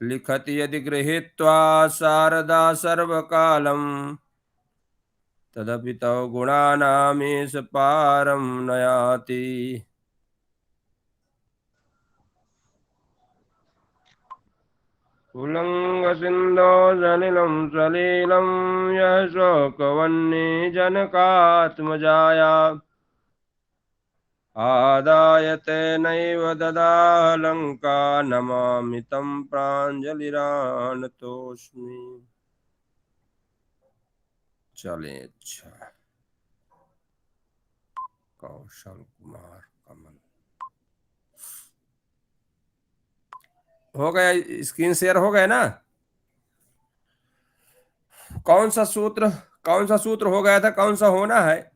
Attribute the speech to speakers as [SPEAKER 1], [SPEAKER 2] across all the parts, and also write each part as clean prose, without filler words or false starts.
[SPEAKER 1] लिखति यदि गृहीत्वा शारदा सर्वकालम् तदपि तव गुणानामीश पारं न याति। उल्लंघ सिंधो सलिलं सलीलं यः शोकवह्नि जनकात्मजाया आदाय तेनैव ददाह लंका नमामि तं प्राञ्जलिरानतोऽस्मि। चले अच्छा कौशल कुमार कमल हो गया, स्क्रीन शेयर हो गया ना। कौन सा सूत्र हो गया था, कौन सा होना है?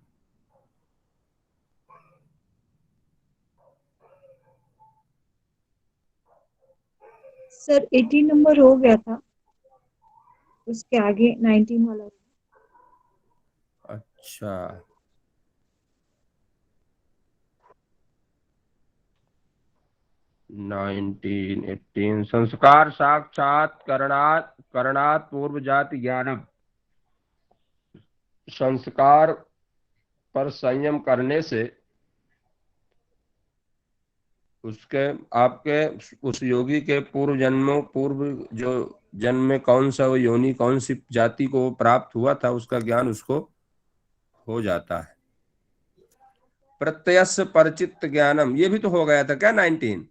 [SPEAKER 2] सर 18 नंबर हो गया था, उसके आगे 19 वाला।
[SPEAKER 1] अच्छा 19 18 संस्कार साक्षात करणात पूर्व जाति ज्ञानम। संस्कार पर संयम करने से उसके आपके उस योगी के पूर्व जो जन्म में कौन सा वो योनि कौन सी जाति को प्राप्त हुआ था उसका ज्ञान उसको हो जाता है। प्रत्ययस्य परिचित ज्ञानम, ये भी तो हो गया था क्या 19?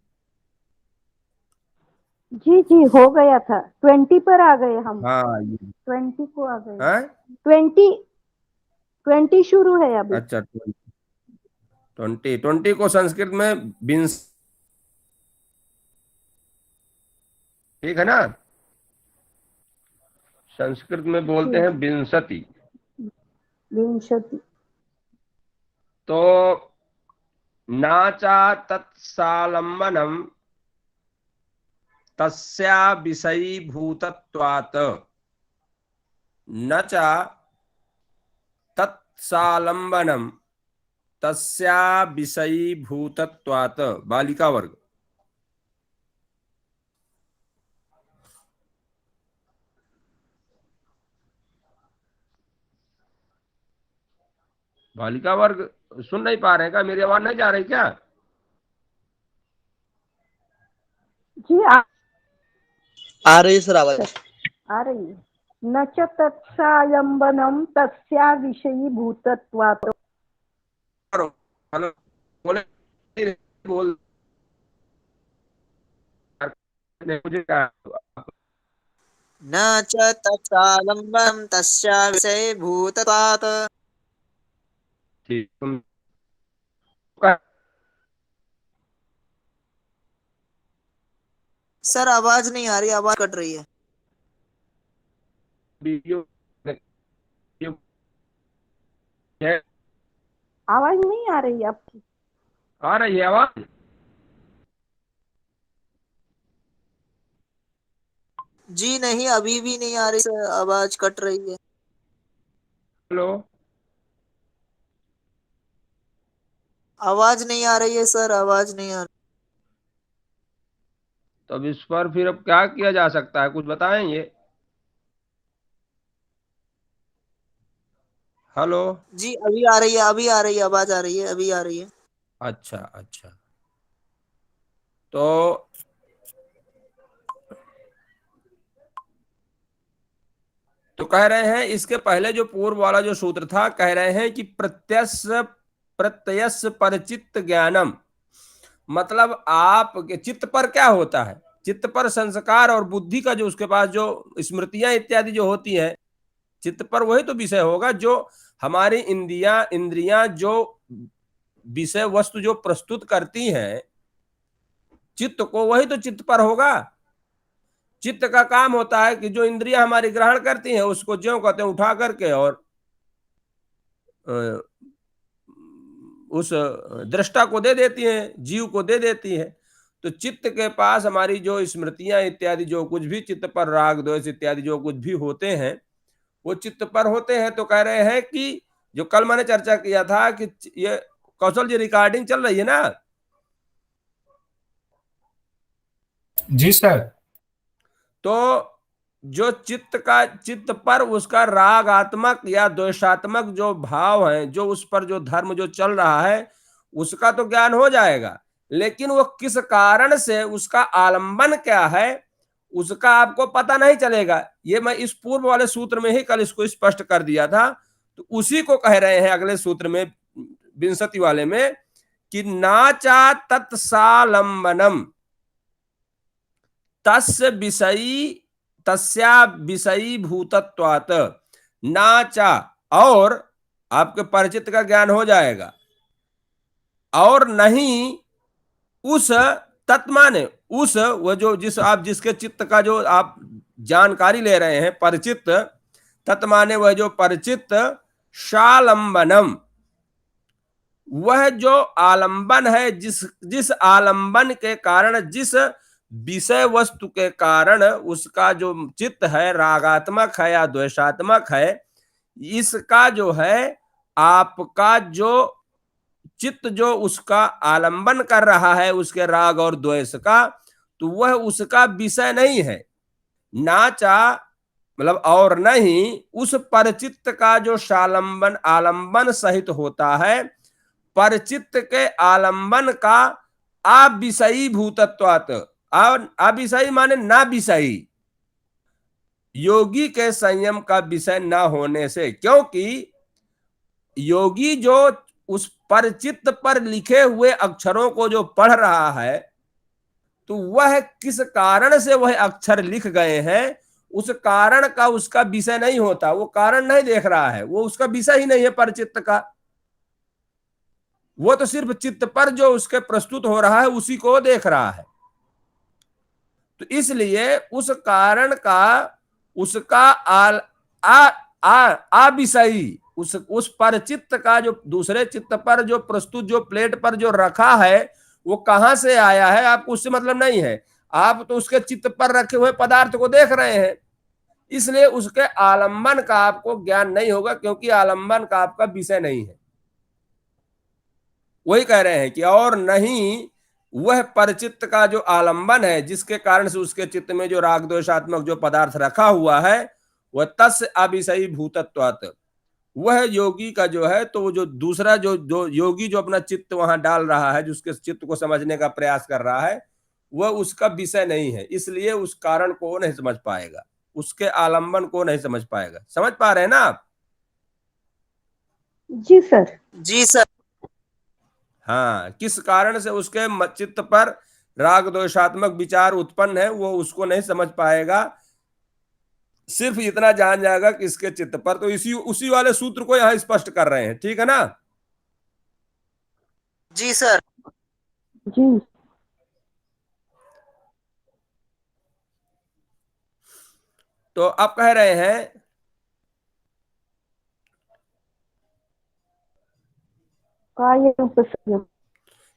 [SPEAKER 3] जी जी हो गया था, 20 पर आ गए हम।
[SPEAKER 1] हाँ
[SPEAKER 3] 20 को आ गए।
[SPEAKER 1] हाँ
[SPEAKER 3] 20 शुरू है अभी।
[SPEAKER 1] अच्छा 20 को संस्कृत में विंश, ठीक है ना, संस्कृत में बोलते हैं विंशति।
[SPEAKER 3] विंशति।
[SPEAKER 1] तो नाचा तत्सालंबनम तस्या विषयीभूतत्वात् न च तत्सालंबनम तस्या विषयीभूतत्वात्। बालिका वर्ग। बालिका वर्ग सुन नहीं पा रहे क्या? मेरी आवाज नहीं जा रही क्या?
[SPEAKER 3] जी
[SPEAKER 4] आ रही है सर आवाज।
[SPEAKER 3] आ रही है। न च तत्सालंबनम तस्या विषयीभूतत्वात्।
[SPEAKER 1] हेलो बोले बोल मुझे क्या?
[SPEAKER 4] न च तत्सालंबनं तस्या विषयीभूतत्वात्।
[SPEAKER 1] ठीक तुम
[SPEAKER 4] सर आवाज नहीं आ रही, आवाज कट रही है।
[SPEAKER 1] वीडियो
[SPEAKER 3] आवाज नहीं आ रही आपकी?
[SPEAKER 1] आ रही है आवाज?
[SPEAKER 4] जी नहीं, अभी भी नहीं आ रही सर, आवाज कट रही है।
[SPEAKER 1] हेलो
[SPEAKER 4] आवाज नहीं आ रही है सर, आवाज नहीं आ रही।
[SPEAKER 1] तो अब इस पर फिर अब क्या किया जा सकता है, कुछ बताएं ये। हेलो
[SPEAKER 4] जी अभी आ रही है, अभी आ रही है, आवाज आ रही है, अभी आ रही है।
[SPEAKER 1] अच्छा अच्छा तो कह रहे हैं इसके पहले जो पूर्व वाला जो सूत्र था, कह रहे हैं कि प्रत्ययस्य परिचित ज्ञानम, मतलब आप चित्त पर क्या होता है, चित्त पर संस्कार और बुद्धि का जो उसके पास जो स्मृतियां इत्यादि जो होती हैं, चित्त पर वही तो विषय होगा जो हमारी इंद्रियां जो विषय वस्तु जो प्रस्तुत करती हैं चित्त को, वही तो चित्त पर होगा। चित्त का काम होता है कि जो इंद्रियां हमारी ग्रहण करती हैं उसको ज्यों कहते हैं उठा करके और उस दृष्टा को दे देती हैं, जीव को दे देती है। तो चित्त के पास हमारी जो स्मृतियां इत्यादि जो कुछ भी चित्त पर राग द्वेष इत्यादि जो कुछ भी होते हैं वो चित्त पर होते हैं। तो कह रहे हैं कि जो कल मैंने चर्चा किया था कि ये कौशल जी रिकॉर्डिंग चल रही है ना?
[SPEAKER 5] जी सर।
[SPEAKER 1] तो जो चित्त पर उसका रागात्मक या द्वेषात्मक जो भाव है, जो उस पर जो धर्म जो चल रहा है, उसका तो ज्ञान हो जाएगा, लेकिन वो किस कारण से, उसका आलंबन क्या है, उसका आपको पता नहीं चलेगा। ये मैं इस पूर्व वाले सूत्र में ही कल इसको स्पष्ट कर दिया था। तो उसी को कह रहे हैं अगले सूत्र में, 62 वाले में, कि नाचा तत्सालंबनम तस्य विषयी तस्या विषयी भूतत्वात्, नाचा, और आपके परिचित का ज्ञान हो जाएगा, और नहीं उस तत्माने, उस वो जो जिसके चित्त का जो आप जानकारी ले रहे हैं, परिचित, तत्माने वह जो परिचित, शालंबनम, वह जो आलंबन है, जिस आलंबन के कारण, जिस विषय वस्तु के कारण उसका जो चित्त है रागात्मक है या द्वेषात्मक है, इसका जो है आपका जो चित्त जो उसका आलंबन कर रहा है उसके राग और द्वेष का, तो वह उसका विषय नहीं है। नाचा मतलब और नहीं उस परचित्त का जो शालंबन आलंबन सहित होता है, परचित्त के आलंबन का अविषयी भूतत्वात्, अविषयी माने ना विषयी, योगी के संयम का विषय ना होने से। क्योंकि योगी जो उस परचित्त पर लिखे हुए अक्षरों को जो पढ़ रहा है, तो वह किस कारण से वह अक्षर लिख गए हैं, उस कारण का उसका विषय नहीं होता, वो कारण नहीं देख रहा है, वो उसका विषय ही नहीं है परचित्त का। वो तो सिर्फ चित्त पर जो उसके प्रस्तुत हो रहा है उसी को देख रहा है। तो इसलिए उस कारण का उसका अविषयी, उस परचित्त का जो दूसरे चित्त पर जो प्रस्तुत जो प्लेट पर जो रखा है, वो कहां से आया है आपको उससे मतलब नहीं है। आप तो उसके चित्त पर रखे हुए पदार्थ को देख रहे हैं, इसलिए उसके आलंबन का आपको ज्ञान नहीं होगा, क्योंकि आलंबन का आपका विषय नहीं है। वही कह रहे हैं कि और नहीं वह परचित्त का जो आलंबन है, जिसके कारण से उसके चित्त में जो राग द्वेषात्मक जो पदार्थ रखा हुआ है, वह तस्य अविषयी भूतत्वात्, वह योगी का जो है, तो वो जो दूसरा जो योगी जो अपना चित्त वहां डाल रहा है, जिसके चित्त को समझने का प्रयास कर रहा है, वह उसका विषय नहीं है, इसलिए उस कारण को नहीं समझ पाएगा, उसके आलंबन को नहीं समझ पाएगा। समझ पा रहे हैं ना आप?
[SPEAKER 3] जी सर।
[SPEAKER 4] जी सर।
[SPEAKER 1] हाँ, किस कारण से उसके चित्त पर राग द्वेषात्मक विचार उत्पन्न है, वो उसको नहीं समझ पाएगा, सिर्फ इतना जान जाएगा कि इसके चित्त पर। तो उसी वाले सूत्र को यहां स्पष्ट कर रहे हैं, ठीक है ना?
[SPEAKER 4] जी सर।
[SPEAKER 3] जी।
[SPEAKER 1] तो अब कह रहे हैं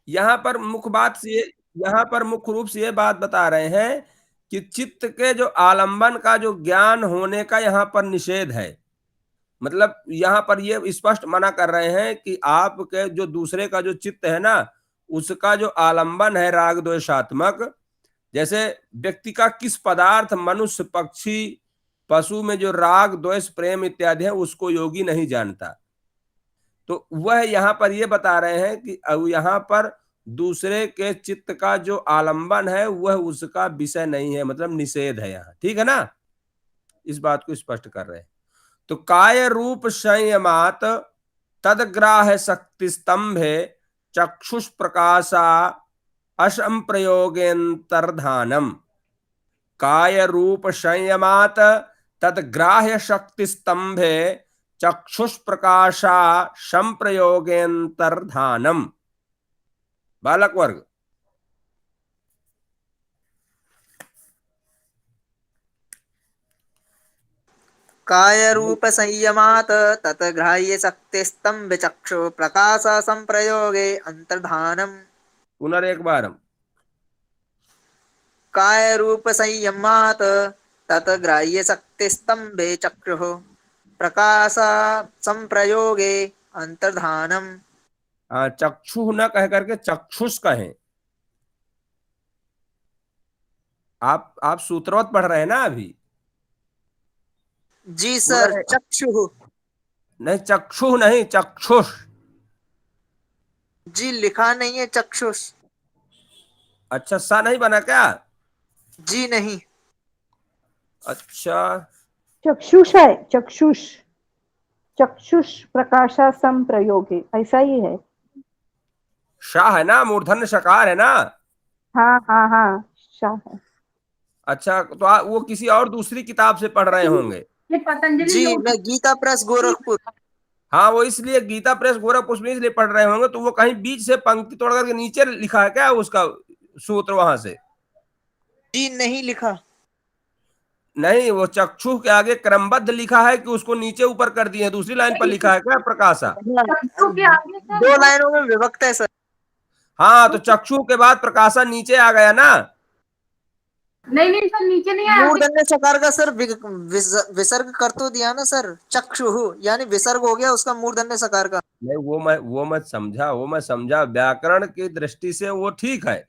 [SPEAKER 1] यहाँ पर मुख्य बात से, यहाँ पर मुख्य रूप से ये बात बता रहे हैं कि चित्त के जो आलंबन का जो ज्ञान होने का यहाँ पर निषेध है। मतलब यहाँ पर ये स्पष्ट मना कर रहे हैं कि आपके जो दूसरे का जो चित्त है ना, उसका जो आलंबन है राग द्वेषात्मक, जैसे व्यक्ति का किस पदार्थ, मनुष्य, पक्षी, पशु में जो राग द्वेष प्रेम इत्यादि है, उसको योगी नहीं जानता। तो वह यहाँ पर ये बता रहे हैं कि यहाँ पर दूसरे के चित्त का जो आलंबन है वह उसका विषय नहीं है, मतलब निषेध है यहाँ, ठीक है ना? इस बात को स्पष्ट कर रहे हैं। तो काय रूप संयमात तदग्राह शक्ति स्तंभे चक्षुष प्रकाशा असंप्रयोगेन्तर्धानम, काय रूप संयमात तदग्राह्य शक्ति स्तंभे चक्षुष प्रकाशा संप्रयोगेन्तर्धानम। बालक वर्ग,
[SPEAKER 4] काय रूप संयमात तत ग्राह्य शक्ति स्तंभ चक्षु प्रकाश संप्रयोगे अंतर्धानम।
[SPEAKER 1] पुनरेक बार।
[SPEAKER 4] काय रूप संयमात तत ग्राह्य शक्ति स्तंभे चक्षु प्रकाश संप्रयोगे अंतर्धानम।
[SPEAKER 1] चक्षु न कह करके चक्षुष कहें। आप सूत्रवत पढ़ रहे हैं ना अभी?
[SPEAKER 4] जी सर, चक्षु।
[SPEAKER 1] नहीं, चक्षु नहीं, चक्षुष।
[SPEAKER 4] जी लिखा नहीं है चक्षुष।
[SPEAKER 1] अच्छा, सा नहीं बना क्या?
[SPEAKER 4] जी नहीं।
[SPEAKER 1] अच्छा,
[SPEAKER 3] चक्षुष है, चक्षुष। चक्षुष प्रकाशा संप्रयोगे, ऐसा ही है।
[SPEAKER 1] शाह है ना, मूर्धन्य शकार है ना?
[SPEAKER 3] हाँ हाँ हाँ, शाह है।
[SPEAKER 1] अच्छा, तो वो किसी और दूसरी किताब से पढ़ रहे होंगे।
[SPEAKER 3] ये पतंजलि
[SPEAKER 4] जी
[SPEAKER 3] योग।
[SPEAKER 4] मैं गीता प्रेस गोरखपुर।
[SPEAKER 1] हाँ, वो इसलिए गीता प्रेस गोरखपुर में इसलिए पढ़ रहे होंगे, तो वो कहीं बीच से पंक्ति तोड़ करके नीचे लिखा है क्या उसका सूत्र वहां से?
[SPEAKER 4] जी नहीं लिखा।
[SPEAKER 1] नहीं, वो चक्षु के आगे क्रमबद्ध लिखा है कि उसको नीचे ऊपर कर दिए? दूसरी लाइन पर लिखा है क्या प्रकाशा?
[SPEAKER 3] चक्षु के आगे सर,
[SPEAKER 4] दो लाइनों में विभक्त है सर।
[SPEAKER 1] हाँ, तो चक्षु के बाद प्रकाशा नीचे आ गया ना?
[SPEAKER 3] नहीं नहीं सर, नीचे नहीं आया।
[SPEAKER 4] मूर्धन्य सकार का सर विसर्ग कर तो दिया ना सर, चक्षु यानी विसर्ग हो गया उसका मूर्धन्य सकार का।
[SPEAKER 1] नहीं, वो मैं समझा व्याकरण की दृष्टि से वो ठीक है,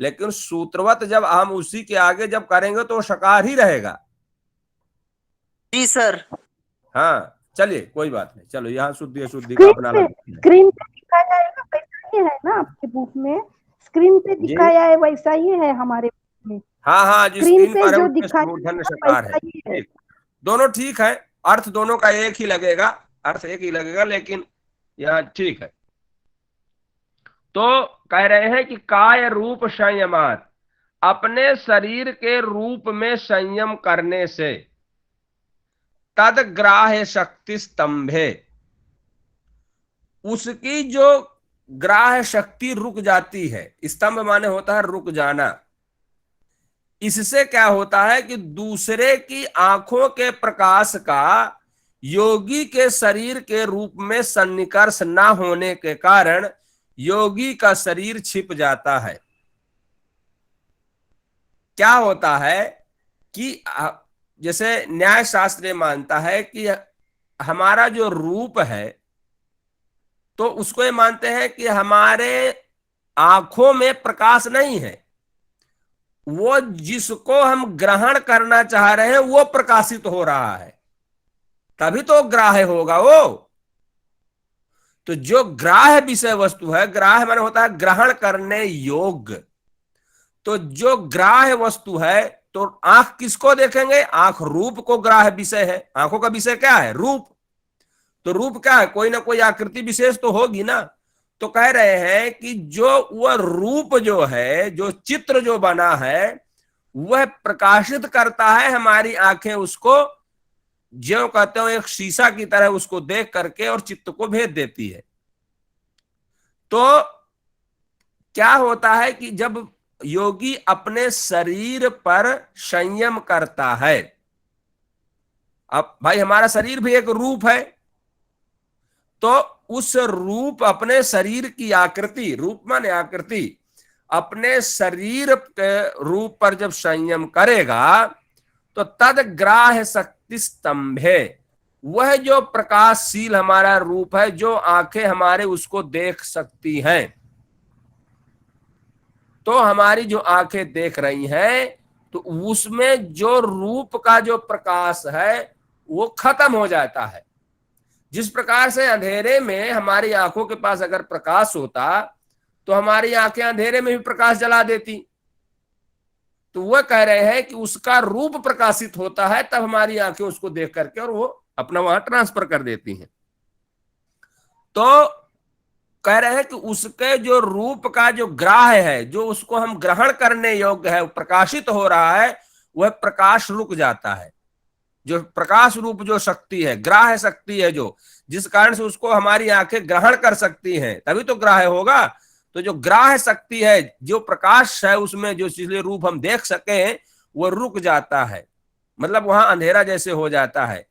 [SPEAKER 1] लेकिन सूत्रवत जब हम उसी के आगे जब करेंगे तो वो शकार ही रहेगा।
[SPEAKER 4] जी सर।
[SPEAKER 1] हाँ, चलिए कोई बात नहीं, चलो यहाँ शुद्धि अशुद्धि का
[SPEAKER 3] स्क्रीन
[SPEAKER 1] अपना
[SPEAKER 3] पे,
[SPEAKER 1] अलग है।
[SPEAKER 3] स्क्रीन पे दिखाया है वैसा ही है ना आपके बुक में? स्क्रीन पे
[SPEAKER 1] जी,
[SPEAKER 3] दिखाया है वैसा ही है हमारे बुक में।
[SPEAKER 1] हाँ हाँ, जो
[SPEAKER 3] स्क्रीन
[SPEAKER 1] स्क्रीन
[SPEAKER 3] पे
[SPEAKER 1] पर है
[SPEAKER 3] जो
[SPEAKER 1] उसमें
[SPEAKER 3] दिखाया
[SPEAKER 1] मूर्धन्य
[SPEAKER 3] है
[SPEAKER 1] शकार है।
[SPEAKER 3] वैसा ही है।
[SPEAKER 1] ठीक, दोनों ठीक है, अर्थ दोनों का एक ही लगेगा, अर्थ एक ही लगेगा, लेकिन यहाँ ठीक है। तो कह रहे हैं कि काय रूप संयमात, अपने शरीर के रूप में संयम करने से तद ग्राह्य शक्ति स्तंभे, उसकी जो ग्राह्य शक्ति रुक जाती है। स्तंभ माने होता है रुक जाना। इससे क्या होता है कि दूसरे की आंखों के प्रकाश का योगी के शरीर के रूप में सन्निकर्ष न होने के कारण योगी का शरीर छिप जाता है। क्या होता है कि जैसे न्याय शास्त्र मानता है कि हमारा जो रूप है, तो उसको ये मानते हैं कि हमारे आंखों में प्रकाश नहीं है, वो जिसको हम ग्रहण करना चाह रहे हैं वो प्रकाशित हो रहा है, तभी तो ग्राह्य होगा वो। तो जो ग्राह्य विषय वस्तु है, ग्राह्य माने होता है ग्रहण करने योग्य, तो जो ग्राह्य वस्तु है, तो आंख किसको देखेंगे? आंख रूप को ग्राह्य विषय है। आंखों का विषय क्या है? रूप। तो रूप क्या है? कोई ना कोई आकृति विशेष तो होगी ना। तो कह रहे हैं कि जो वह रूप जो है, जो चित्र जो बना है, वह प्रकाशित करता है हमारी आंखें उसको, जो कहते हो एक शीशा की तरह उसको देख करके और चित्त को भेद देती है। तो क्या होता है कि जब योगी अपने शरीर पर संयम करता है, अब भाई हमारा शरीर भी एक रूप है, तो उस रूप, अपने शरीर की आकृति, रूप माने आकृति, अपने शरीर के रूप पर जब संयम करेगा तो तद ग्राह्य शक्ति स्तंभे, वह जो प्रकाशशील हमारा रूप है, जो आंखें हमारे उसको देख सकती हैं, तो हमारी जो आंखें देख रही हैं, तो उसमें जो रूप का जो प्रकाश है वो खत्म हो जाता है। जिस प्रकार से अंधेरे में हमारी आंखों के पास अगर प्रकाश होता तो हमारी आंखें अंधेरे में भी प्रकाश जला देती, तो वह कह रहे हैं कि उसका रूप प्रकाशित होता है, तब हमारी आंखें उसको देख करके और वो अपना वहां ट्रांसफर कर देती हैं। तो कह रहे हैं कि उसके जो रूप का जो ग्राह्य है, जो उसको हम ग्रहण करने योग्य है, प्रकाशित हो रहा है, वह प्रकाश रुक जाता है। जो प्रकाश रूप जो शक्ति है, ग्राह्य शक्ति है, जो जिस कारण से उसको हमारी आंखें ग्रहण कर सकती हैं, तभी तो ग्राह्य होगा। तो जो ग्राह्य शक्ति है, जो प्रकाश है उसमें, जो इसलिए रूप हम देख सके, वो रुक जाता है, मतलब वहां अंधेरा जैसे हो जाता है।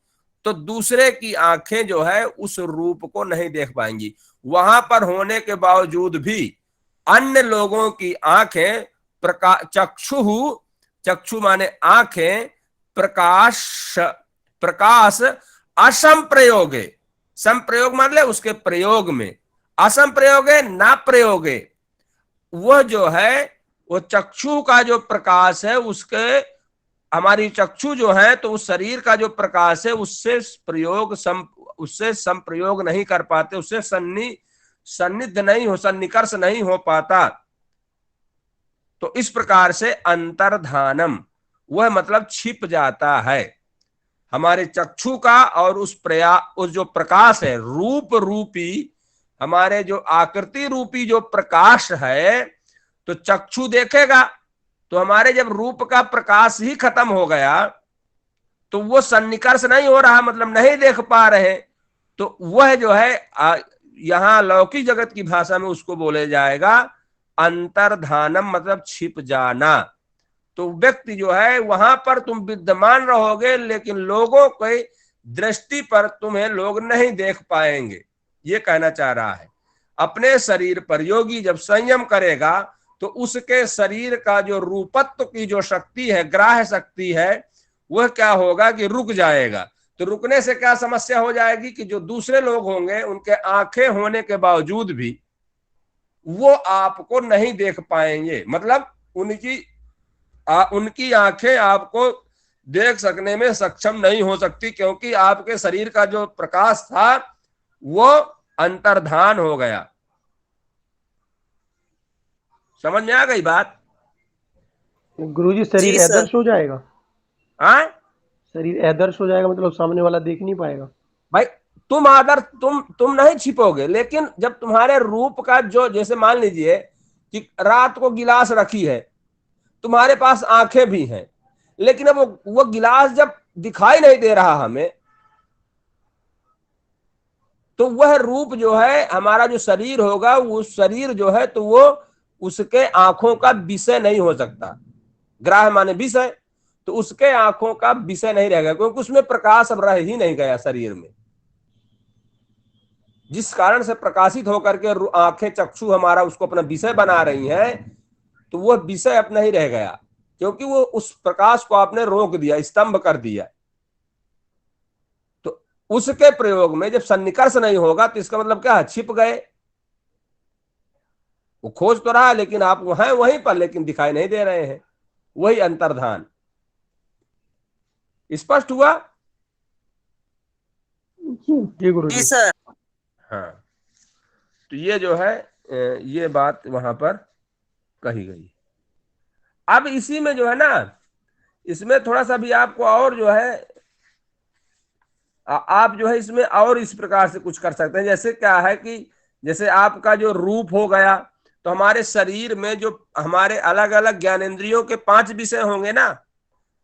[SPEAKER 1] तो दूसरे की आंखें जो है उस रूप को नहीं देख पाएंगी। वहां पर होने के बावजूद भी अन्य लोगों की आंखें चक्षु माने आंखें, प्रकाश असंप्रयोगे, संप्रयोग मान ले उसके प्रयोग में, असंप्रयोगे ना प्रयोगे, वह जो है वो चक्षु का जो प्रकाश है उसके, हमारी चक्षु जो है तो उस शरीर का जो प्रकाश है उससे उससे संप्रयोग नहीं कर पाते, उससे सन्निध नहीं हो, सन्निकर्ष नहीं हो पाता। तो इस प्रकार से अंतर्धानम वह मतलब छिप जाता है हमारे चक्षु का, और उस जो प्रकाश है रूप रूपी, हमारे जो आकृति रूपी जो प्रकाश है, तो चक्षु देखेगा तो हमारे जब रूप का प्रकाश ही खत्म हो गया तो वो सन्निकर्ष नहीं हो रहा, मतलब नहीं देख पा रहे, तो वह जो है यहां लौकिक जगत की भाषा में उसको बोले जाएगा अंतर्धानम, मतलब छिप जाना। तो व्यक्ति जो है वहां पर तुम विद्यमान रहोगे लेकिन लोगों की दृष्टि पर तुम्हें लोग नहीं देख पाएंगे, ये कहना चाह रहा है। अपने शरीर पर योगी जब संयम करेगा तो उसके शरीर का जो रूपत्व की जो शक्ति है, ग्राह्य शक्ति है, वह क्या होगा कि रुक जाएगा। तो रुकने से क्या समस्या हो जाएगी कि जो दूसरे लोग होंगे उनके आंखें होने के बावजूद भी वो आपको नहीं देख पाएंगे, मतलब उनकी आंखें आपको देख सकने में सक्षम नहीं हो सकती, क्योंकि आपके शरीर का जो प्रकाश था वो अंतर्धान हो गया। समझ में आ गई बात?
[SPEAKER 5] गुरुजी शरीर
[SPEAKER 4] जी सर।
[SPEAKER 5] आदर्श हो जाएगा?
[SPEAKER 1] हाँ,
[SPEAKER 5] शरीर आदर्श हो जाएगा मतलब सामने वाला देख नहीं पाएगा?
[SPEAKER 1] भाई तुम आदर तुम नहीं छिपोगे, लेकिन जब तुम्हारे रूप का जो, जैसे मान लीजिए कि रात को गिलास रखी है, तुम्हारे पास आंखें भी हैं, लेकिन अब वो गिलास जब दिखाई नहीं दे रहा हमें, तो वह रूप जो है हमारा जो शरीर होगा, वो शरीर जो है तो वो उसके आंखों का विषय नहीं हो सकता। ग्राह्य माने विषय, तो उसके आंखों का विषय नहीं रहेगा, क्योंकि उसमें प्रकाश अब रह ही नहीं गया शरीर में। जिस कारण से प्रकाशित होकर के आंखें, चक्षु हमारा उसको अपना विषय बना रही हैं, तो वह विषय अब नहीं रह गया, क्योंकि वो उस प्रकाश को आपने रोक दिया, स्तंभ कर दिया। तो उसके प्रयोग में जब सन्निकर्ष नहीं होगा तो इसका मतलब क्या है, छिप गए। वो खोज तो रहा लेकिन आप हैं वहीं पर, लेकिन दिखाई नहीं दे रहे हैं, वही अंतर्धान। स्पष्ट हुआ?
[SPEAKER 5] जी गुरुजी।
[SPEAKER 4] जी सर।
[SPEAKER 1] हाँ, तो ये जो है ये बात वहां पर कही गई। अब इसी में जो है ना, इसमें थोड़ा सा भी आपको और जो है आप जो है इसमें और इस प्रकार से कुछ कर सकते हैं। जैसे क्या है कि जैसे आपका जो रूप हो गया, तो हमारे शरीर में जो हमारे अलग अलग ज्ञानेंद्रियों के 5 विषय होंगे ना,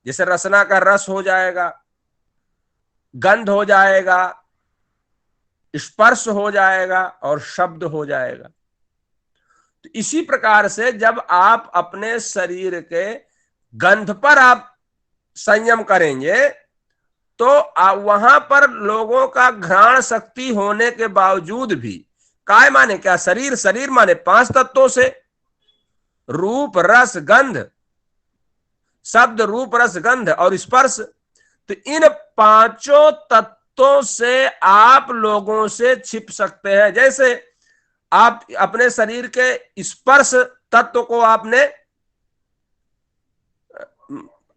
[SPEAKER 1] जैसे रसना का रस हो जाएगा, गंध हो जाएगा, स्पर्श हो जाएगा और शब्द हो जाएगा। तो इसी प्रकार से जब आप अपने शरीर के गंध पर आप संयम करेंगे तो वहां पर लोगों का घ्राण शक्ति होने के बावजूद भी, काय माने क्या, शरीर, शरीर माने 5 तत्वों से, रूप रस गंध, शब्द रूप रस गंध और स्पर्श। तो इन 5 तत्वों से आप लोगों से छिप सकते हैं। जैसे आप अपने शरीर के स्पर्श तत्व को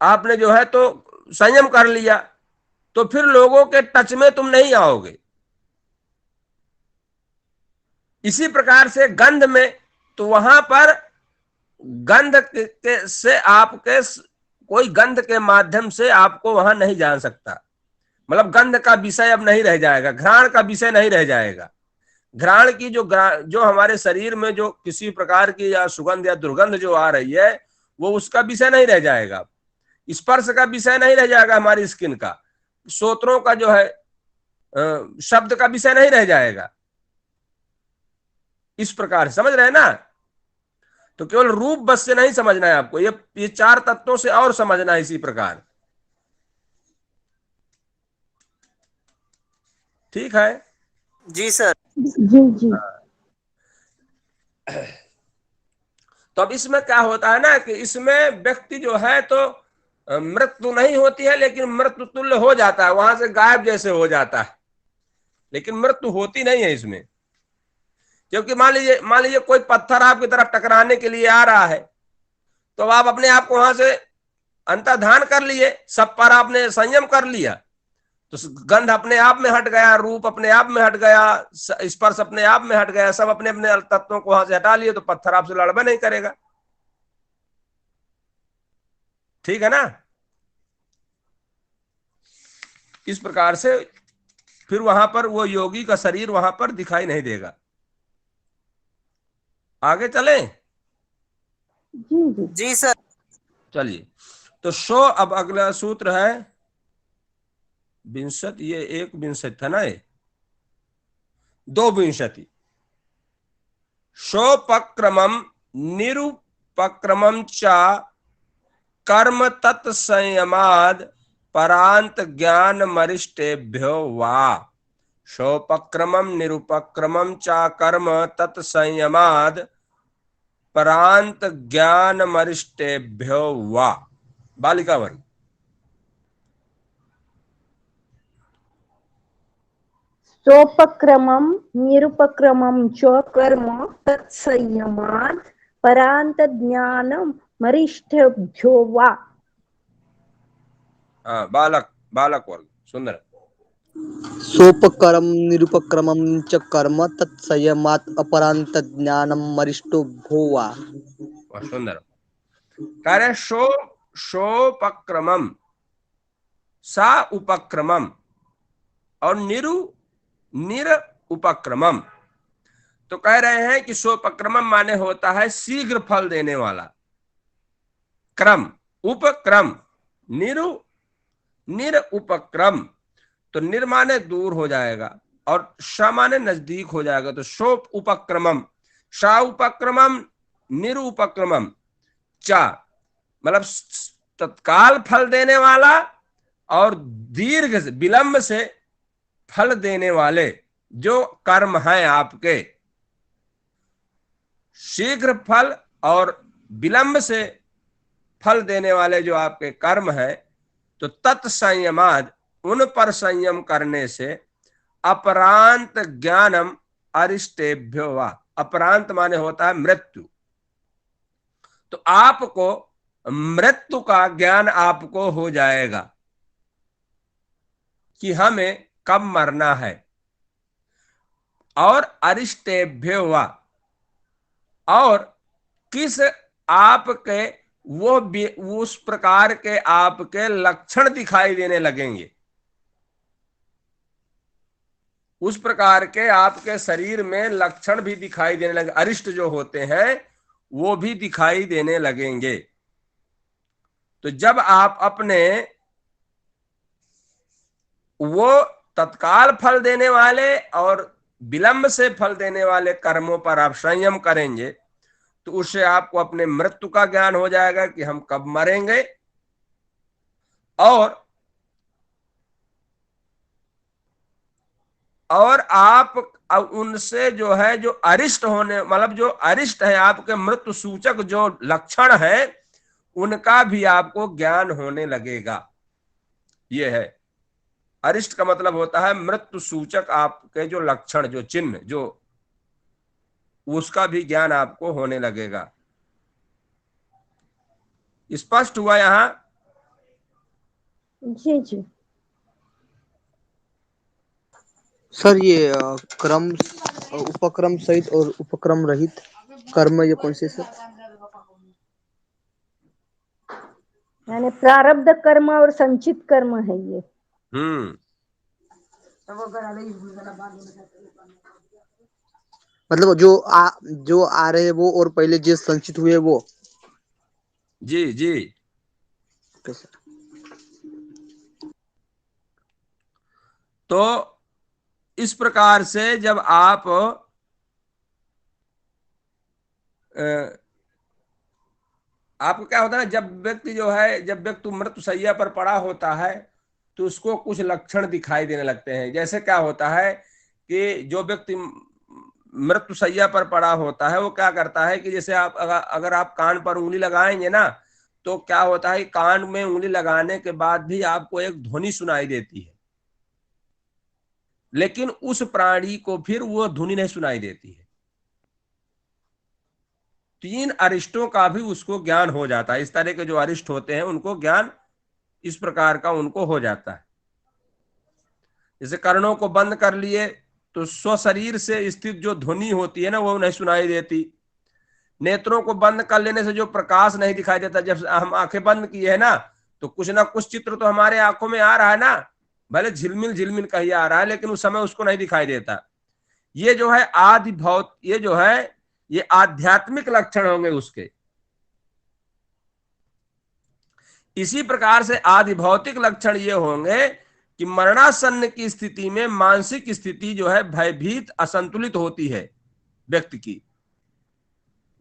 [SPEAKER 1] आपने जो है तो संयम कर लिया, तो फिर लोगों के टच में तुम नहीं आओगे। इसी प्रकार से गंध में, तो वहां पर गंध से आपके कोई गंध के माध्यम से आपको वहां नहीं जान सकता, मतलब गंध का विषय अब नहीं रह जाएगा, घ्राण का विषय नहीं रह जाएगा। घ्राण की जो हमारे शरीर में जो किसी प्रकार की या सुगंध या दुर्गंध जो आ रही है, वो उसका विषय नहीं रह जाएगा। स्पर्श का विषय नहीं रह जाएगा हमारी स्किन का, श्रोत्रों का जो है शब्द का विषय नहीं रह जाएगा। इस प्रकार समझ रहे हैं ना? तो केवल रूप बस से नहीं समझना है आपको, ये 4 तत्वों से और समझना है इसी प्रकार। ठीक है?
[SPEAKER 4] जी सर।
[SPEAKER 3] जी जी।
[SPEAKER 1] तो अब इसमें क्या होता है ना कि इसमें व्यक्ति जो है तो मृत्यु नहीं होती है, लेकिन मृत्यु तुल्य हो जाता है, वहां से गायब जैसे हो जाता है, लेकिन मृत्यु होती नहीं है इसमें। क्योंकि मान लीजिए कोई पत्थर आपकी तरफ टकराने के लिए आ रहा है, तो आप अपने आप को वहां से अंतर्धान कर लिए, सब पर आपने संयम कर लिया, तो गंध अपने आप में हट गया, रूप अपने आप में हट गया, स्पर्श अपने आप में हट गया, सब अपने अपने तत्वों को वहां से हटा लिए, तो पत्थर आपसे लड़बे नहीं करेगा। ठीक है ना? इस प्रकार से फिर वहां पर वो योगी का शरीर वहां पर दिखाई नहीं देगा। आगे चलें?
[SPEAKER 3] जी जी
[SPEAKER 4] जी सर।
[SPEAKER 1] चलिए, तो शो, अब अगला सूत्र है विंशति, ये एक विंशति था ना, ये दो विंशति। शोपक्रमम निरुपक्रमम च कर्म तत्संयमाद परांत ज्ञान मरिष्टेभ्यो वा। शोपक्रमम निरुपक्रमम च कर्म तत्संयमाद परांत ज्ञान मरिष्टेभ्यो वा। बालिका वर्ग।
[SPEAKER 3] सोपक्रमं निरुपक्रमं च कर्म तत्संयमात् परान्तज्ञानमरिष्ठभ्यो वा।
[SPEAKER 1] हाँ, बालक बालक वर्ग सुंदर।
[SPEAKER 6] सोपकरम निरुपक्रमम च कर्म तत्संयमात् अपरांतज्ञानम मरिष्टो भोवा।
[SPEAKER 1] सुंदर। कार्य शोपक्रमम, सा उपक्रमम और निर उपक्रमम। तो कह रहे हैं कि शोपक्रमम माने होता है शीघ्र फल देने वाला क्रम, उपक्रम, निर उपक्रम। तो निर माने दूर हो जाएगा और श माने नजदीक हो जाएगा, तो शोप उपक्रमम, शा उपक्रमम, निर उपक्रमम, चा मतलब तत्काल फल देने वाला और दीर्घ से विलंब से फल देने वाले जो कर्म हैं आपके, शीघ्र फल और विलंब से फल देने वाले जो आपके कर्म हैं, तो तत्संयमाद उन पर संयम करने से अपरांत ज्ञानम अरिष्टेभ्यो वा। अपरांत माने होता है मृत्यु। तो आपको मृत्यु का ज्ञान आपको हो जाएगा कि हमें कब मरना है। और अरिष्टेभ्यो वा, और किस आपके वो उस प्रकार के आपके लक्षण दिखाई देने लगेंगे, उस प्रकार के आपके शरीर में लक्षण भी दिखाई देने लगे, अरिष्ट जो होते हैं वो भी दिखाई देने लगेंगे। तो जब आप अपने वो तत्काल फल देने वाले और विलंब से फल देने वाले कर्मों पर आप संयम करेंगे, तो उससे आपको अपने मृत्यु का ज्ञान हो जाएगा कि हम कब मरेंगे। और आप उनसे जो है, जो अरिष्ट होने मतलब जो अरिष्ट है आपके मृत्यु सूचक जो लक्षण है, उनका भी आपको ज्ञान होने लगेगा। ये है अरिष्ट का मतलब होता है मृत्यु सूचक आपके जो लक्षण, जो चिन्ह, जो उसका भी ज्ञान आपको होने लगेगा। स्पष्ट हुआ यहां?
[SPEAKER 3] जी जी
[SPEAKER 6] सर ये क्रम उपक्रम सहित और उपक्रम रहित कर्म ये कौन से सर?
[SPEAKER 3] यानी प्रारब्ध कर्म और संचित कर्म है ये।
[SPEAKER 6] मतलब जो आ रहे हैं वो और पहले जो संचित हुए वो।
[SPEAKER 1] जी जी। तो इस प्रकार से जब आप आपको क्या होता है, जब व्यक्ति जो है, जब व्यक्ति मृत्युशैया पर पड़ा होता है तो उसको कुछ लक्षण दिखाई देने लगते हैं। जैसे क्या होता है कि जो व्यक्ति मृत्युशैया पर पड़ा होता है वो क्या करता है कि जैसे आप अगर आप कान पर उंगली लगाएंगे ना, तो क्या होता है, कान में उंगली लगाने के बाद भी आपको एक ध्वनि सुनाई देती है, लेकिन उस प्राणी को फिर वो ध्वनि नहीं सुनाई देती है। 3 अरिष्टों का भी उसको ज्ञान हो जाता है। इस तरह के जो अरिष्ट होते हैं उनको ज्ञान इस प्रकार का उनको हो जाता है। जैसे कर्णों को बंद कर लिए तो स्व शरीर से स्थित जो ध्वनि होती है ना वो नहीं सुनाई देती। नेत्रों को बंद कर लेने से जो प्रकाश नहीं दिखाई देता, जब हम आंखें बंद किए है ना तो कुछ ना कुछ चित्र तो हमारे आंखों में आ रहा है ना, भले झिलमिल झिलमिल कहीं आ रहा है लेकिन उस समय उसको नहीं दिखाई देता। ये जो है आदि भौत, ये जो है ये आध्यात्मिक लक्षण होंगे उसके। इसी प्रकार से आदि भौतिक लक्षण ये होंगे कि मरणासन्न की स्थिति में मानसिक स्थिति जो है भयभीत असंतुलित होती है व्यक्ति की।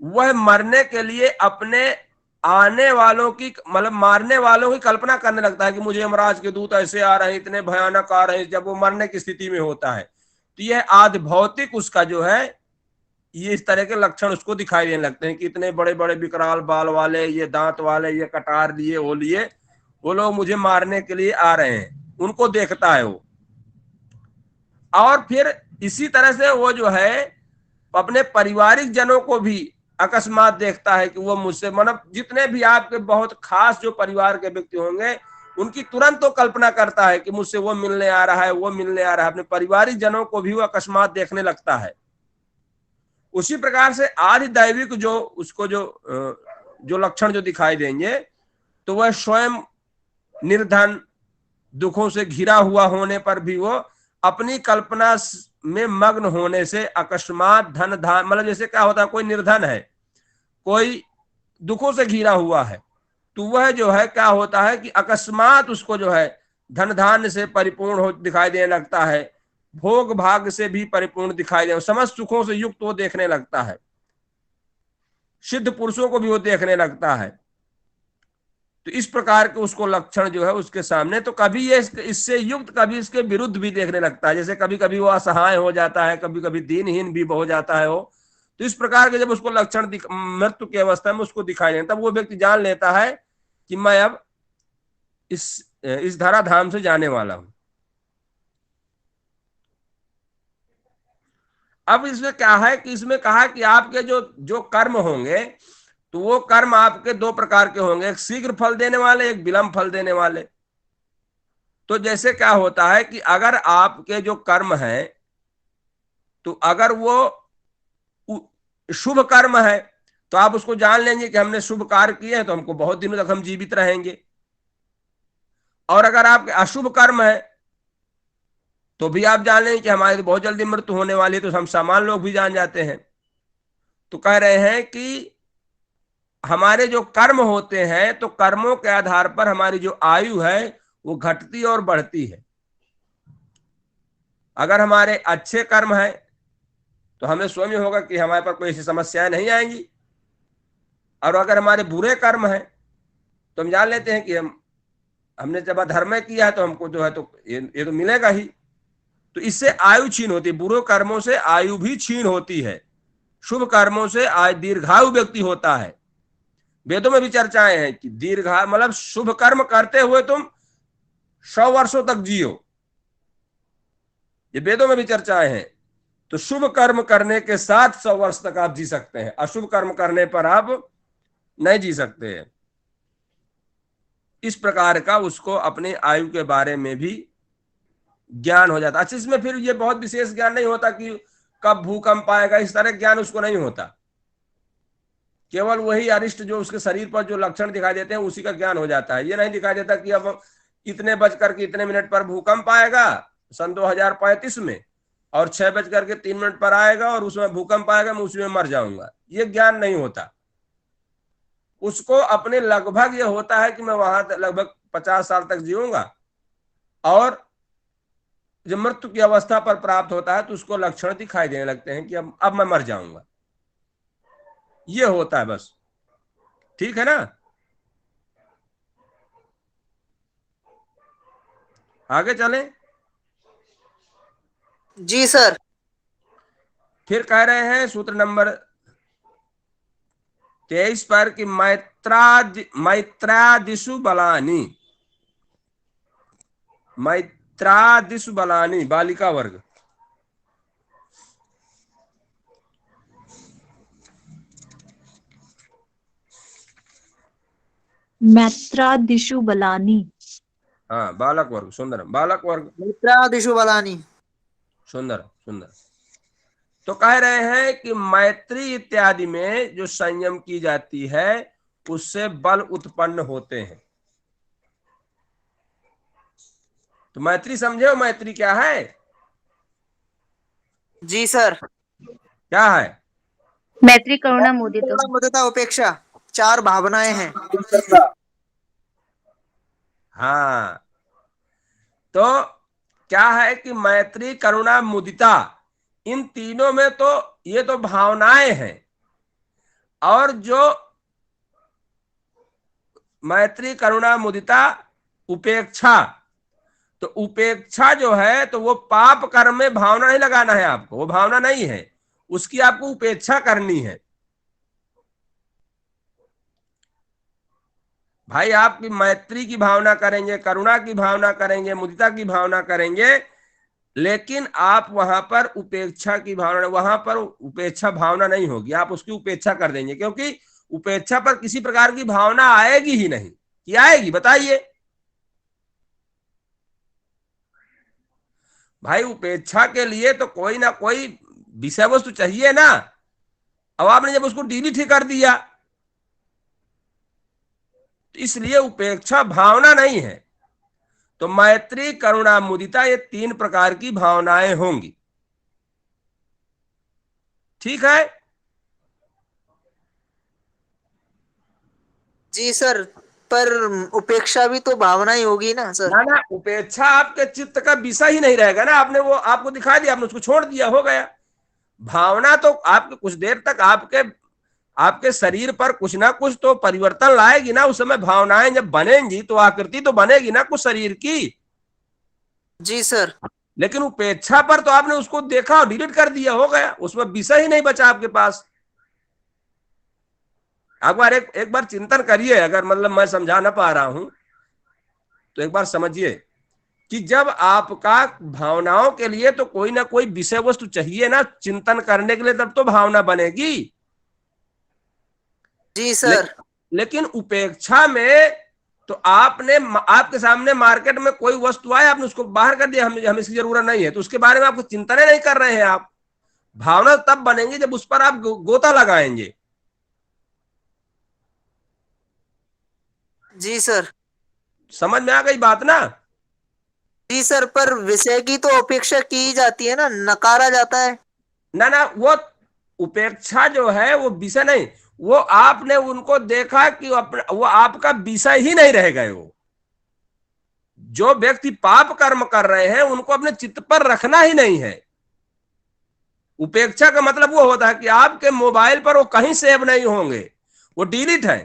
[SPEAKER 1] वह मरने के लिए अपने आने वालों की मतलब मारने वालों की कल्पना करने लगता है कि मुझे यमराज के दूत ऐसे आ रहे हैं, इतने भयानक आ रहे हैं, जब वो मरने की स्थिति में होता है। तो यह आदि भौतिक उसका जो है ये इस तरह के लक्षण उसको दिखाई देने लगते हैं कि इतने बड़े बड़े विकराल बाल वाले, ये दांत वाले, ये कटार लिए, वो लोग मुझे मारने के लिए आ रहे हैं, उनको देखता है वो। और फिर इसी तरह से वो जो है अपने पारिवारिक जनों को भी अकस्मात देखता है कि वो मुझसे, मतलब जितने भी आपके बहुत खास जो परिवार के व्यक्ति होंगे उनकी तुरंत तो कल्पना करता है कि मुझसे वो मिलने आ रहा है, वो मिलने आ रहा है। अपने पारिवारिक जनों को भी वो अकस्मात देखने लगता है। उसी प्रकार से आदि दैविक जो उसको जो लक्षण जो दिखाई देंगे तो वह स्वयं निर्धन, दुखों से घिरा हुआ होने पर भी वो अपनी कल्पना में मग्न होने से अकस्मात धन धान, मतलब जैसे क्या होता है कोई निर्धन है, कोई दुखों से घिरा हुआ है, तो वह जो है क्या होता है कि अकस्मात उसको जो है धन धान्य से परिपूर्ण हो दिखाई देने लगता है, भोग भाग से भी परिपूर्ण दिखाई दे, समस्त सुखों से युक्त वो देखने लगता है, सिद्ध पुरुषों को भी वो देखने लगता है। तो इस प्रकार के उसको लक्षण जो है उसके सामने, तो कभी ये इससे युक्त, कभी इसके विरुद्ध भी देखने लगता है। जैसे कभी कभी वो असहाय हो जाता है, कभी कभी दीनहीन भी हो जाता है वो। तो इस प्रकार के जब उसको लक्षण मृत्यु की अवस्था में उसको दिखाई देता, तब वो व्यक्ति जान लेता है कि मैं अब इस धराधाम से जाने वाला हूं। अब इसमें क्या है कि इसमें कहा कि आपके जो जो कर्म होंगे तो वो कर्म आपके 2 प्रकार के होंगे, एक शीघ्र फल देने वाले, एक विलंब फल देने वाले। तो जैसे क्या होता है कि अगर आपके जो कर्म है तो अगर वो शुभ कर्म है तो आप उसको जान लेंगे कि हमने शुभ कार्य किए हैं तो हमको बहुत दिनों तक हम जीवित रहेंगे। और अगर आपके अशुभ कर्म है तो भी आप जान लेंगे कि हमारी तो बहुत जल्दी मृत्यु होने वाली है, तो हम सामान्य लोग भी जान जाते हैं। तो कह रहे हैं कि हमारे जो कर्म होते हैं तो कर्मों के आधार पर हमारी जो आयु है वो घटती और बढ़ती है। अगर हमारे अच्छे कर्म है तो हमें स्वयं होगा कि हमारे पर कोई ऐसी समस्याएं नहीं आएंगी, और अगर हमारे बुरे कर्म है तो हम जान लेते हैं कि हमने जब अधर्म किया है तो हमको जो है तो ये तो मिलेगा ही। तो इससे आयु छीन होती है, बुरे कर्मों से आयु भी छीन होती है, शुभ कर्मों से दीर्घायु व्यक्ति होता है। वेदों में भी चर्चाएं हैं कि दीर्घा मतलब शुभ कर्म करते हुए तुम 100 वर्षों तक जियो, ये वेदों में भी चर्चाएं हैं। तो शुभ कर्म करने के साथ 100 वर्ष तक आप जी सकते हैं, अशुभ कर्म करने पर आप नहीं जी सकते हैं। इस प्रकार का उसको अपने आयु के बारे में भी ज्ञान हो जाता। अच्छा, इसमें फिर ये बहुत विशेष ज्ञान नहीं होता कि कब भूकंप आएगा, इस तरह ज्ञान उसको नहीं होता। केवल वही अरिष्ट जो उसके शरीर पर जो लक्षण दिखाई देते हैं उसी का ज्ञान हो जाता है। ये नहीं दिखाई देता कि अब इतने बजकर के इतने मिनट पर भूकंप आएगा सन 2035 में, और 6:03 पर आएगा और उसमें भूकंप आएगा, मैं उसमें मर जाऊंगा। ये ज्ञान नहीं होता उसको। अपने लगभग ये होता है कि मैं वहां लगभग 50 साल तक जीऊंगा, और जब मृत्यु की अवस्था पर प्राप्त होता है तो उसको लक्षण दिखाई देने लगते हैं कि अब मैं मर जाऊंगा। ये होता है बस। ठीक है ना, आगे चलें।
[SPEAKER 4] जी सर।
[SPEAKER 1] फिर कह रहे हैं सूत्र नंबर 23 पर कि मैत्रादिषु बलानी, मैत्रादिषु बलानी बालिका वर्ग।
[SPEAKER 2] मैत्रादिषु बलानि।
[SPEAKER 1] हाँ, बालक वर्ग, सुंदर, बालक वर्ग,
[SPEAKER 4] मित्रादिषु बलानि।
[SPEAKER 1] सुंदर सुंदर। तो कह रहे हैं कि मैत्री इत्यादि में जो संयम की जाती है उससे बल उत्पन्न होते हैं। तो मैत्री समझे हो, मैत्री क्या है?
[SPEAKER 4] जी सर।
[SPEAKER 1] क्या है?
[SPEAKER 3] मैत्री, करुणा, मुदिता।
[SPEAKER 4] करुणा, मुदिता, उपेक्षा, 4 भावनाएं हैं।
[SPEAKER 1] हाँ, तो क्या है कि मैत्री, करुणा, मुदिता, इन तीनों में तो ये तो भावनाएं हैं। और जो मैत्री, करुणा, मुदिता, उपेक्षा, तो उपेक्षा जो है तो वो पाप कर्म में भावना नहीं लगाना है आपको, वो भावना नहीं है, उसकी आपको उपेक्षा करनी है। भाई आपकी मैत्री की भावना करेंगे, करुणा की भावना करेंगे, मुदिता की भावना करेंगे, लेकिन आप वहां पर उपेक्षा की भावना, वहां पर उपेक्षा भावना नहीं होगी, आप उसकी उपेक्षा कर देंगे, क्योंकि उपेक्षा पर किसी प्रकार की भावना आएगी ही नहीं। कि आएगी? बताइए भाई, उपेक्षा के लिए तो कोई ना कोई विषय वस्तु चाहिए ना। अब आपने जब उसको डिलीट ही कर दिया, तो इसलिए उपेक्षा भावना नहीं है। तो मैत्री, करुणा, मुदिता, ये 3 प्रकार की भावनाएं होंगी। ठीक है?
[SPEAKER 4] जी सर, पर उपेक्षा भी तो भावना ही होगी ना सर।
[SPEAKER 1] ना ना, उपेक्षा आपके चित्त का विषय ही नहीं रहेगा ना। आपने वो आपको दिखा दिया, आपने उसको छोड़ दिया, हो गया। भावना तो आपके कुछ देर तक आपके आपके शरीर पर कुछ ना कुछ तो परिवर्तन लाएगी ना। उस समय भावनाएं जब बनेंगी तो आकृति तो बनेगी ना कुछ शरीर की।
[SPEAKER 4] जी सर।
[SPEAKER 1] लेकिन उपेक्षा पर तो आपने उसको देखा और डिलीट कर दिया, हो गया, उसमें विषय ही नहीं बचा आपके पास। एक बार चिंतन करिए, अगर मतलब मैं समझा ना पा रहा हूं तो एक बार समझिए कि जब आपका भावनाओं के लिए तो कोई ना कोई विषय वस्तु चाहिए ना चिंतन करने के लिए, तब तो भावना बनेगी।
[SPEAKER 4] जी सर।
[SPEAKER 1] लेकिन उपेक्षा में तो आपने, आपके सामने मार्केट में कोई वस्तु आए, आपने उसको बाहर कर दिया, हमें इसकी जरूरत नहीं है, तो उसके बारे में आपको चिंतन नहीं कर रहे हैं आप। भावना तब बनेंगी जब उस पर आप गोता लगाएंगे।
[SPEAKER 4] जी सर।
[SPEAKER 1] समझ में आ गई बात ना?
[SPEAKER 4] जी सर, पर विषय की तो अपेक्षा की ही जाती है ना, नकारा जाता है।
[SPEAKER 1] ना ना, वो उपेक्षा जो है वो विषय नहीं, वो आपने उनको देखा कि वो आपका विषय ही नहीं रह गए। वो जो व्यक्ति पाप कर्म कर रहे हैं उनको अपने चित्त पर रखना ही नहीं है। उपेक्षा का मतलब वो होता है कि आपके मोबाइल पर वो कहीं सेव नहीं होंगे, वो डिलीट है।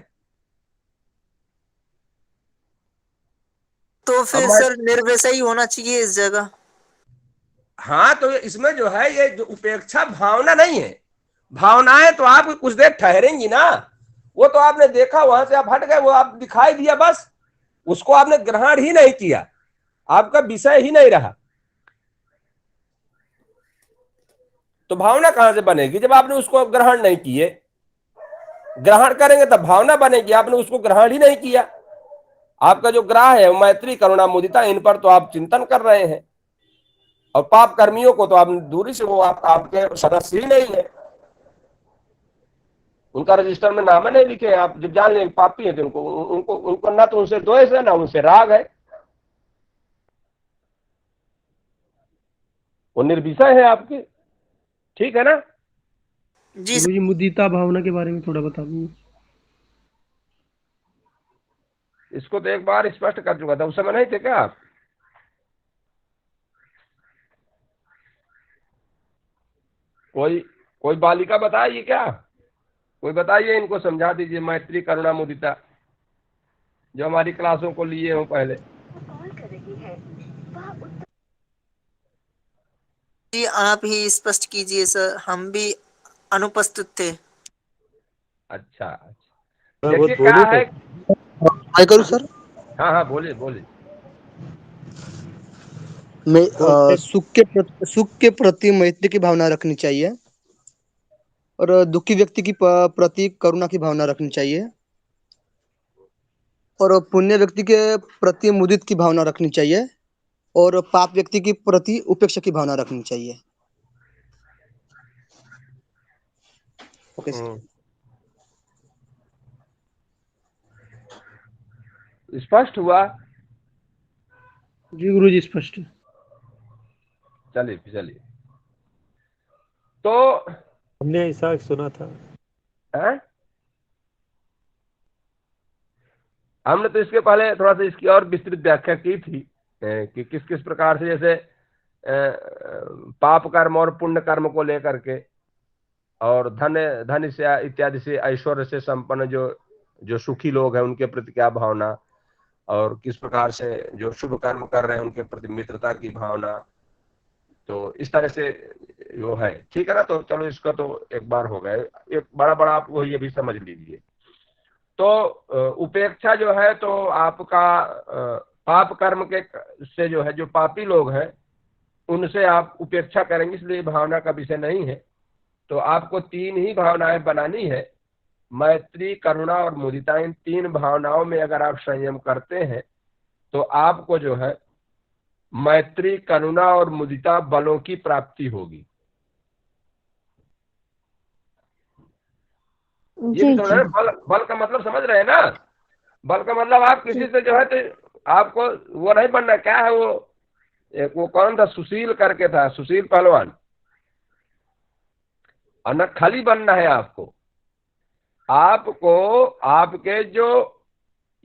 [SPEAKER 4] तो फिर सर निर्विषय होना चाहिए इस जगह।
[SPEAKER 1] हाँ, तो इसमें जो है ये जो उपेक्षा भावना नहीं है। भावनाएं तो आप कुछ देर ठहरेंगी ना। वो तो आपने देखा, वहां से आप हट गए, वो आप दिखाई दिया, बस उसको आपने ग्रहण ही नहीं किया, आपका विषय ही नहीं रहा। तो भावना कहां से बनेगी जब आपने उसको ग्रहण नहीं किए? ग्रहण करेंगे तब भावना बनेगी, आपने उसको ग्रहण ही नहीं किया। आपका जो ग्रह है मैत्री, करुणा, मुदिता, इन पर तो आप चिंतन कर रहे हैं, और पाप कर्मियों को तो आप दूरी से, वो आपके सदस्य ही नहीं है, उनका रजिस्टर में नाम नहीं लिखे। आप जब जान लेंगे पापी है तो उनको उनको उनको ना तो उनसे द्वेष है ना उनसे राग है, वो निर्विषय है आपके। ठीक है ना?
[SPEAKER 4] जी
[SPEAKER 5] गुरु जी, मुदिता भावना के बारे में थोड़ा बता दीजिए।
[SPEAKER 1] इसको तो एक बार स्पष्ट कर चुका था, उस समय नहीं थे क्या आप? कोई कोई बालिका बताइए, क्या कोई बताइए, इनको समझा दीजिए मैत्री, करुणा, मुदिता, जो हमारी क्लासों को लिए हो पहले।
[SPEAKER 4] जी, आप ही स्पष्ट कीजिए सर, हम भी अनुपस्थित थे।
[SPEAKER 1] अच्छा अच्छा, देखिए क्या है।
[SPEAKER 6] मैं करूँ सर?
[SPEAKER 1] हाँ हाँ, बोलिए बोलिए।
[SPEAKER 6] मैं सुख के प्रति मैत्री की भावना रखनी चाहिए, और दुखी व्यक्ति की प्रति करुणा की भावना रखनी चाहिए। और पुण्य व्यक्ति के प्रति मुदित की भावना रखनी चाहिए और पाप व्यक्ति के प्रति उपेक्षा की भावना रखनी चाहिए। Okay sir.
[SPEAKER 1] स्पष्ट हुआ?
[SPEAKER 5] जी गुरुजी स्पष्ट है।
[SPEAKER 1] चलिए चलिए, तो
[SPEAKER 7] हमने ऐसा सुना था।
[SPEAKER 1] है? हमने तो इसके पहले थोड़ा सा इसकी और विस्तृत व्याख्या की थी कि किस किस प्रकार से, जैसे पाप कर्म और पुण्य कर्म को लेकर के, और धन से इत्यादि से, ऐश्वर्य से संपन्न जो सुखी लोग हैं उनके प्रति क्या भावना, और किस प्रकार से जो शुभ कर्म कर रहे हैं उनके प्रति मित्रता की भावना। तो इस तरह से वो है, ठीक है ना। तो चलो इसका तो एक बार हो गए, एक बड़ा बड़ा आप वो ये भी समझ लीजिए। तो उपेक्षा जो है, तो आपका पाप कर्म के से जो है, जो पापी लोग हैं उनसे आप उपेक्षा करेंगे, इसलिए भावना का विषय नहीं है। तो आपको तीन ही भावनाएं बनानी है, मैत्री, करुणा और मुदिता। इन तीन भावनाओं में अगर आप संयम करते हैं तो आपको जो है मैत्री, करुणा और मुदिता बलों की प्राप्ति होगी। ये भी समझ रहे हैं? बल का मतलब समझ रहे हैं ना? बल का मतलब आप किसी से जो है, तो आपको वो नहीं बनना। क्या है वो, एक वो कौन था, सुशील करके था, सुशील पहलवान, अनखली बनना है आपको। आपको आपके जो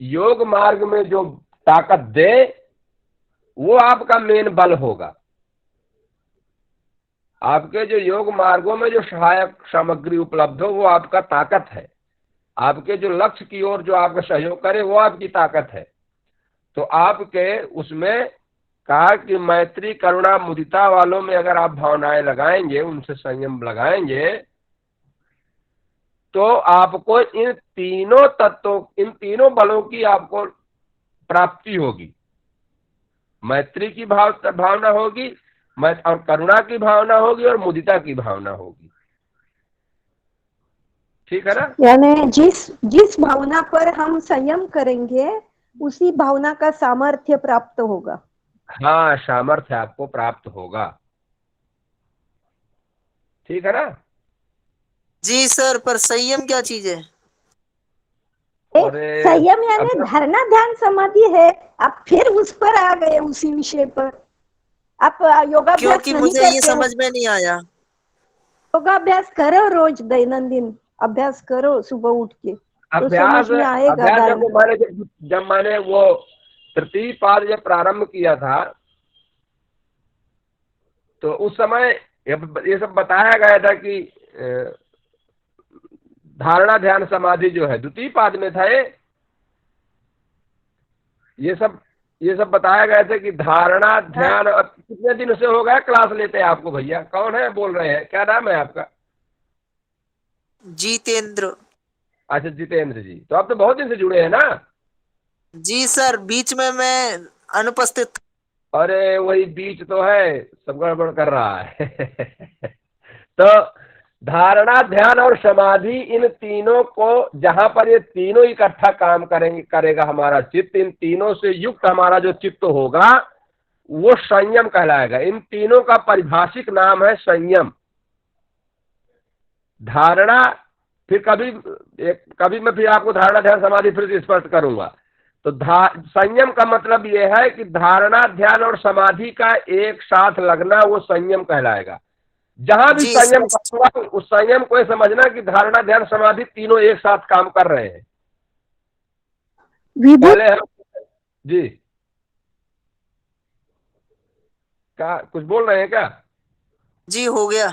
[SPEAKER 1] योग मार्ग में जो ताकत दे वो आपका मेन बल होगा। आपके जो योग मार्गों में जो सहायक सामग्री उपलब्ध हो वो आपका ताकत है। आपके जो लक्ष्य की ओर जो आपका सहयोग करे वो आपकी ताकत है। तो आपके उसमें कहा कि मैत्री, करुणा, मुदिता वालों में अगर आप भावनाएं लगाएंगे, उनसे संयम लगाएंगे, तो आपको इन तीनों तत्वों, इन तीनों बलों की आपको प्राप्ति होगी। मैत्री की भावना होगी, और करुणा की भावना होगी, और मुदिता की भावना होगी। ठीक है ना?
[SPEAKER 3] यानी जिस भावना पर हम संयम करेंगे उसी भावना का सामर्थ्य प्राप्त होगा।
[SPEAKER 1] हाँ, सामर्थ्य आपको प्राप्त होगा। ठीक है ना?
[SPEAKER 4] जी सर, पर संयम क्या चीज है?
[SPEAKER 1] अरे
[SPEAKER 3] संयम यानी धारणा, ध्यान, समाधि है। आप फिर उस पर आ गए, उसी विषय पर। आप योगाभ्यास
[SPEAKER 4] क्योंकि
[SPEAKER 3] नहीं
[SPEAKER 4] मुझे ये
[SPEAKER 3] करते
[SPEAKER 4] समझ में नहीं आया।
[SPEAKER 3] योगाभ्यास करो, रोज दैनंदिन अभ्यास करो सुबह उठ के, तो समझ में आएगा।
[SPEAKER 1] जब मैंने वो तृतीय पाद जब प्रारंभ किया था, तो उस समय ये सब बताया गया था कि धारणा, ध्यान, समाधि जो है द्वितीय पाद में था। ये सब बताया गया था कि धारणा, ध्यान। अब कितने दिन से हो गया क्लास लेते हैं आपको भैया? कौन है बोल रहे हैं? क्या नाम है आपका?
[SPEAKER 4] जितेंद्र।
[SPEAKER 1] अच्छा, जितेंद्र जी। तो आप तो बहुत दिन से जुड़े हैं ना?
[SPEAKER 4] जी सर, बीच में मैं अनुपस्थित।
[SPEAKER 1] अरे वही बीच तो है, सब गड़बड़ कर रहा है। तो धारणा, ध्यान और समाधि, इन तीनों को जहां पर ये तीनों इकट्ठा काम करेगा हमारा चित्त, इन तीनों से युक्त हमारा जो चित्त होगा वो संयम कहलाएगा। इन तीनों का पारिभाषिक नाम है संयम। धारणा, फिर कभी मैं फिर आपको धारणा, ध्यान, समाधि फिर से स्पष्ट करूंगा। तो संयम का मतलब यह है कि धारणा, ध्यान और समाधि का एक साथ लगना वो संयम कहलाएगा। जहां भी संयम करूंगा उस संयम को समझना कि धारणा, ध्यान, समाधि तीनों एक साथ काम कर रहे हैं। पहले जी क्या कुछ बोल रहे हैं क्या?
[SPEAKER 4] जी हो गया।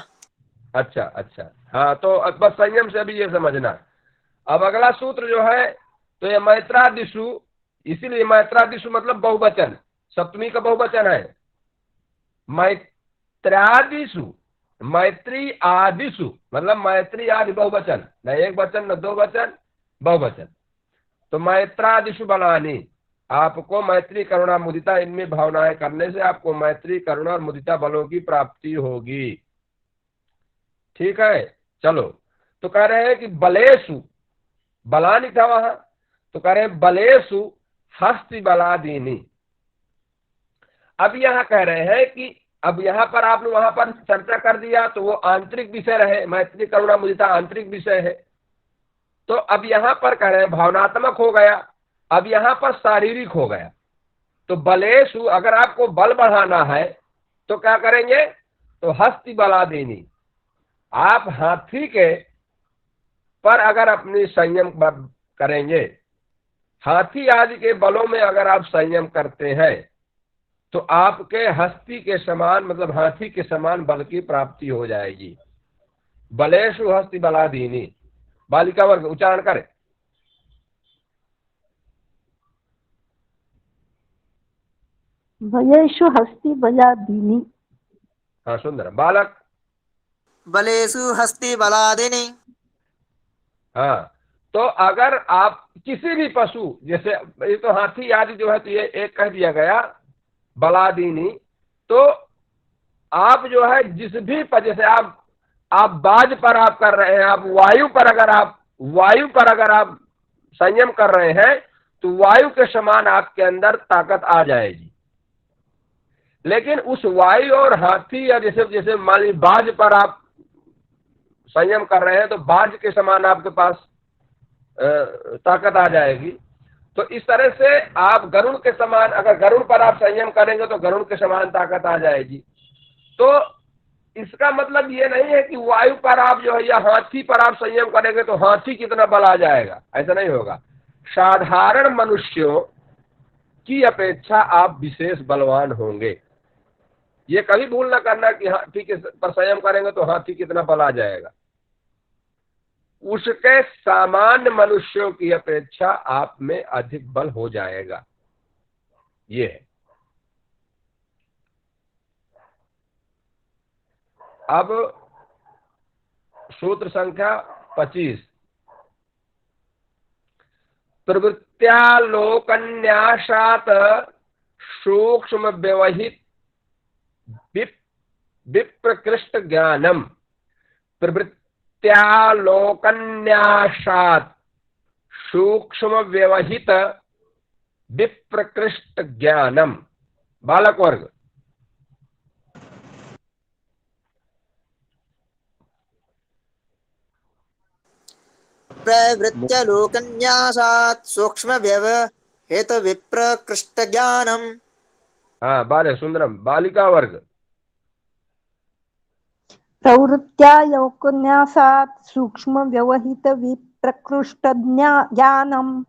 [SPEAKER 1] अच्छा, हाँ। तो बस संयम से अभी ये समझना। अब अगला सूत्र जो है, तो ये मैत्रादिषु, इसीलिए मैत्रादिषु मतलब बहुवचन, सप्तमी का बहुवचन है। मैत्रादिषु, मैत्री आदिषु मतलब मैत्री आदि बहुवचन, न एक वचन न दो वचन, बहुवचन। तो मैत्रादिषु बलानी, आपको मैत्री, करुणा, मुदिता, इनमें भावनाएं करने से आपको मैत्री, करुणा और मुदिता बलों की प्राप्ति होगी। ठीक है, चलो। तो कह रहे हैं कि बलेषु, बलानी था वहां, तो कह रहे हैं बलेसु हस्ति बलादीनी। अब यहाँ कह रहे हैं कि अब यहाँ पर आपने वहां पर चर्चा कर दिया तो वो आंतरिक विषय रहे, मैत्री करुणा मुदिता आंतरिक विषय है। तो अब यहाँ पर कह रहे हैं भावनात्मक हो गया, अब यहाँ पर शारीरिक हो गया। तो बलेसु अगर आपको बल बढ़ाना है तो क्या करेंगे, तो हस्ति बलादीनी, आप हाथी के पर अगर अपनी संयम करेंगे, हाथी आदि के बलों में अगर आप संयम करते हैं तो आपके हस्ती के समान मतलब हाथी के समान बल की प्राप्ति हो जाएगी। बलेशु हस्ति बलादीनी। बालिका वर्ग उच्चारण करें।
[SPEAKER 3] बलेषु हस्ति बलादीनी।
[SPEAKER 1] हाँ सुंदर। बालक।
[SPEAKER 4] बलेषु हस्ति बलादिनी।
[SPEAKER 1] हाँ, तो अगर आप किसी भी पशु, जैसे ये तो हाथी आदि जो है तो ये एक कह दिया गया बलादीनी, तो आप जो है जिस भी जैसे आप बाज पर आप कर रहे हैं, आप वायु पर अगर आप संयम कर रहे हैं तो वायु के समान आपके अंदर ताकत आ जाएगी। लेकिन उस वायु और हाथी या जैसे मान लीजिए बाज पर आप संयम कर रहे हैं तो बाज के समान आपके पास ताकत आ जाएगी। तो इस तरह से आप गरुड़ के समान, अगर गरुड़ पर आप संयम करेंगे तो गरुड़ के समान ताकत आ जाएगी। तो इसका मतलब ये नहीं है कि वायु पर आप जो है या हाथी पर आप संयम करेंगे तो हाथी कितना बल आ जाएगा, ऐसा नहीं होगा। साधारण मनुष्यों की अपेक्षा आप विशेष बलवान होंगे। ये कभी भूल ना करना कि हाथी के पर संयम करेंगे तो हाथी कितना बल आ जाएगा। उसके सामान्य मनुष्यों की अपेक्षा आप में अधिक बल हो जाएगा, ये है। अब सूत्र संख्या 25। प्रवृत्त्यालोकन्यासात् सूक्ष्म व्यवहित विप्रकृष्ट ज्ञानम। प्रवृत्त्यालोकन्यासात् सूक्ष्म व्यवहित विप्रकृष्ट ज्ञानम। बालक वर्ग।
[SPEAKER 4] प्रवृत्त्यालोकन्यासात् सूक्ष्म व्यवहित विप्रकृष्ट ज्ञानम।
[SPEAKER 1] हाँ बाले सुंदरम। बालिका वर्ग।
[SPEAKER 3] प्रवृत्त्यालोकन्यासात् सूक्ष्म व्यवहित विप्रकृष्ट ज्ञानम।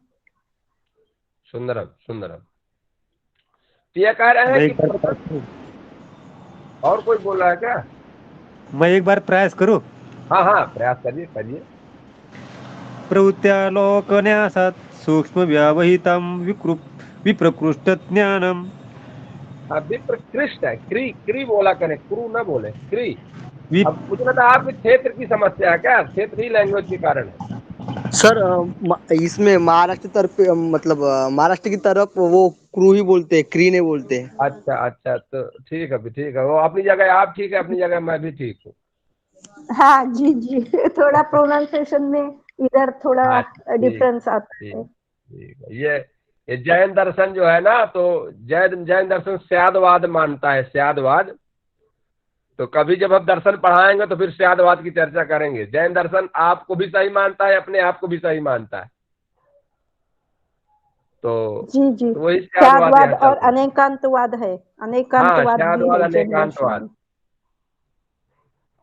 [SPEAKER 1] सुंदरम सुंदरम। तो यह कह रहे हैं कि और कोई बोल रहा है क्या?
[SPEAKER 7] मैं एक बार प्रयास करूं?
[SPEAKER 1] हाँ हाँ प्रयास करिए करिए।
[SPEAKER 7] प्रवृत्त्यालोकन्यासात् सूक्ष्म व्यवहितं विप्रकृष्ट ज्ञानम।
[SPEAKER 1] विप्रकृष्ट है, क्री क्री बोला करें, क्रू ना बोले, क्री। अब मुझे लगा आपके क्षेत्र की समस्या है क्या? क्षेत्रीय लैंग्वेज के कारण है।
[SPEAKER 6] सर इसमें महाराष्ट्र तरफ मतलब महाराष्ट्र की तरफ वो क्रू ही बोलते हैं, क्री नहीं बोलते हैं।
[SPEAKER 1] अच्छा अच्छा, तो ठीक है, ठीक है। वो अपनी जगह आप ठीक है, अपनी जगह मैं भी ठीक हूँ।
[SPEAKER 3] हाँ जी जी, थोड़ा प्रोनाउंसिएशन में इधर थोड़ा डिफरेंस आता है।
[SPEAKER 1] ठीक है। ये जैन दर्शन जो है ना, तो जैन दर्शन स्यादवाद मानता है, स्यादवाद। तो कभी जब हम दर्शन पढ़ाएंगे तो फिर स्यादवाद की चर्चा करेंगे। जैन दर्शन आपको भी सही मानता है, अपने आप को भी सही मानता है। तो
[SPEAKER 3] जी जी,
[SPEAKER 1] तो वही
[SPEAKER 3] स्यादवाद और अनेकांतवाद है। अनेकांतवाद भी है
[SPEAKER 1] अनेकांतवाद।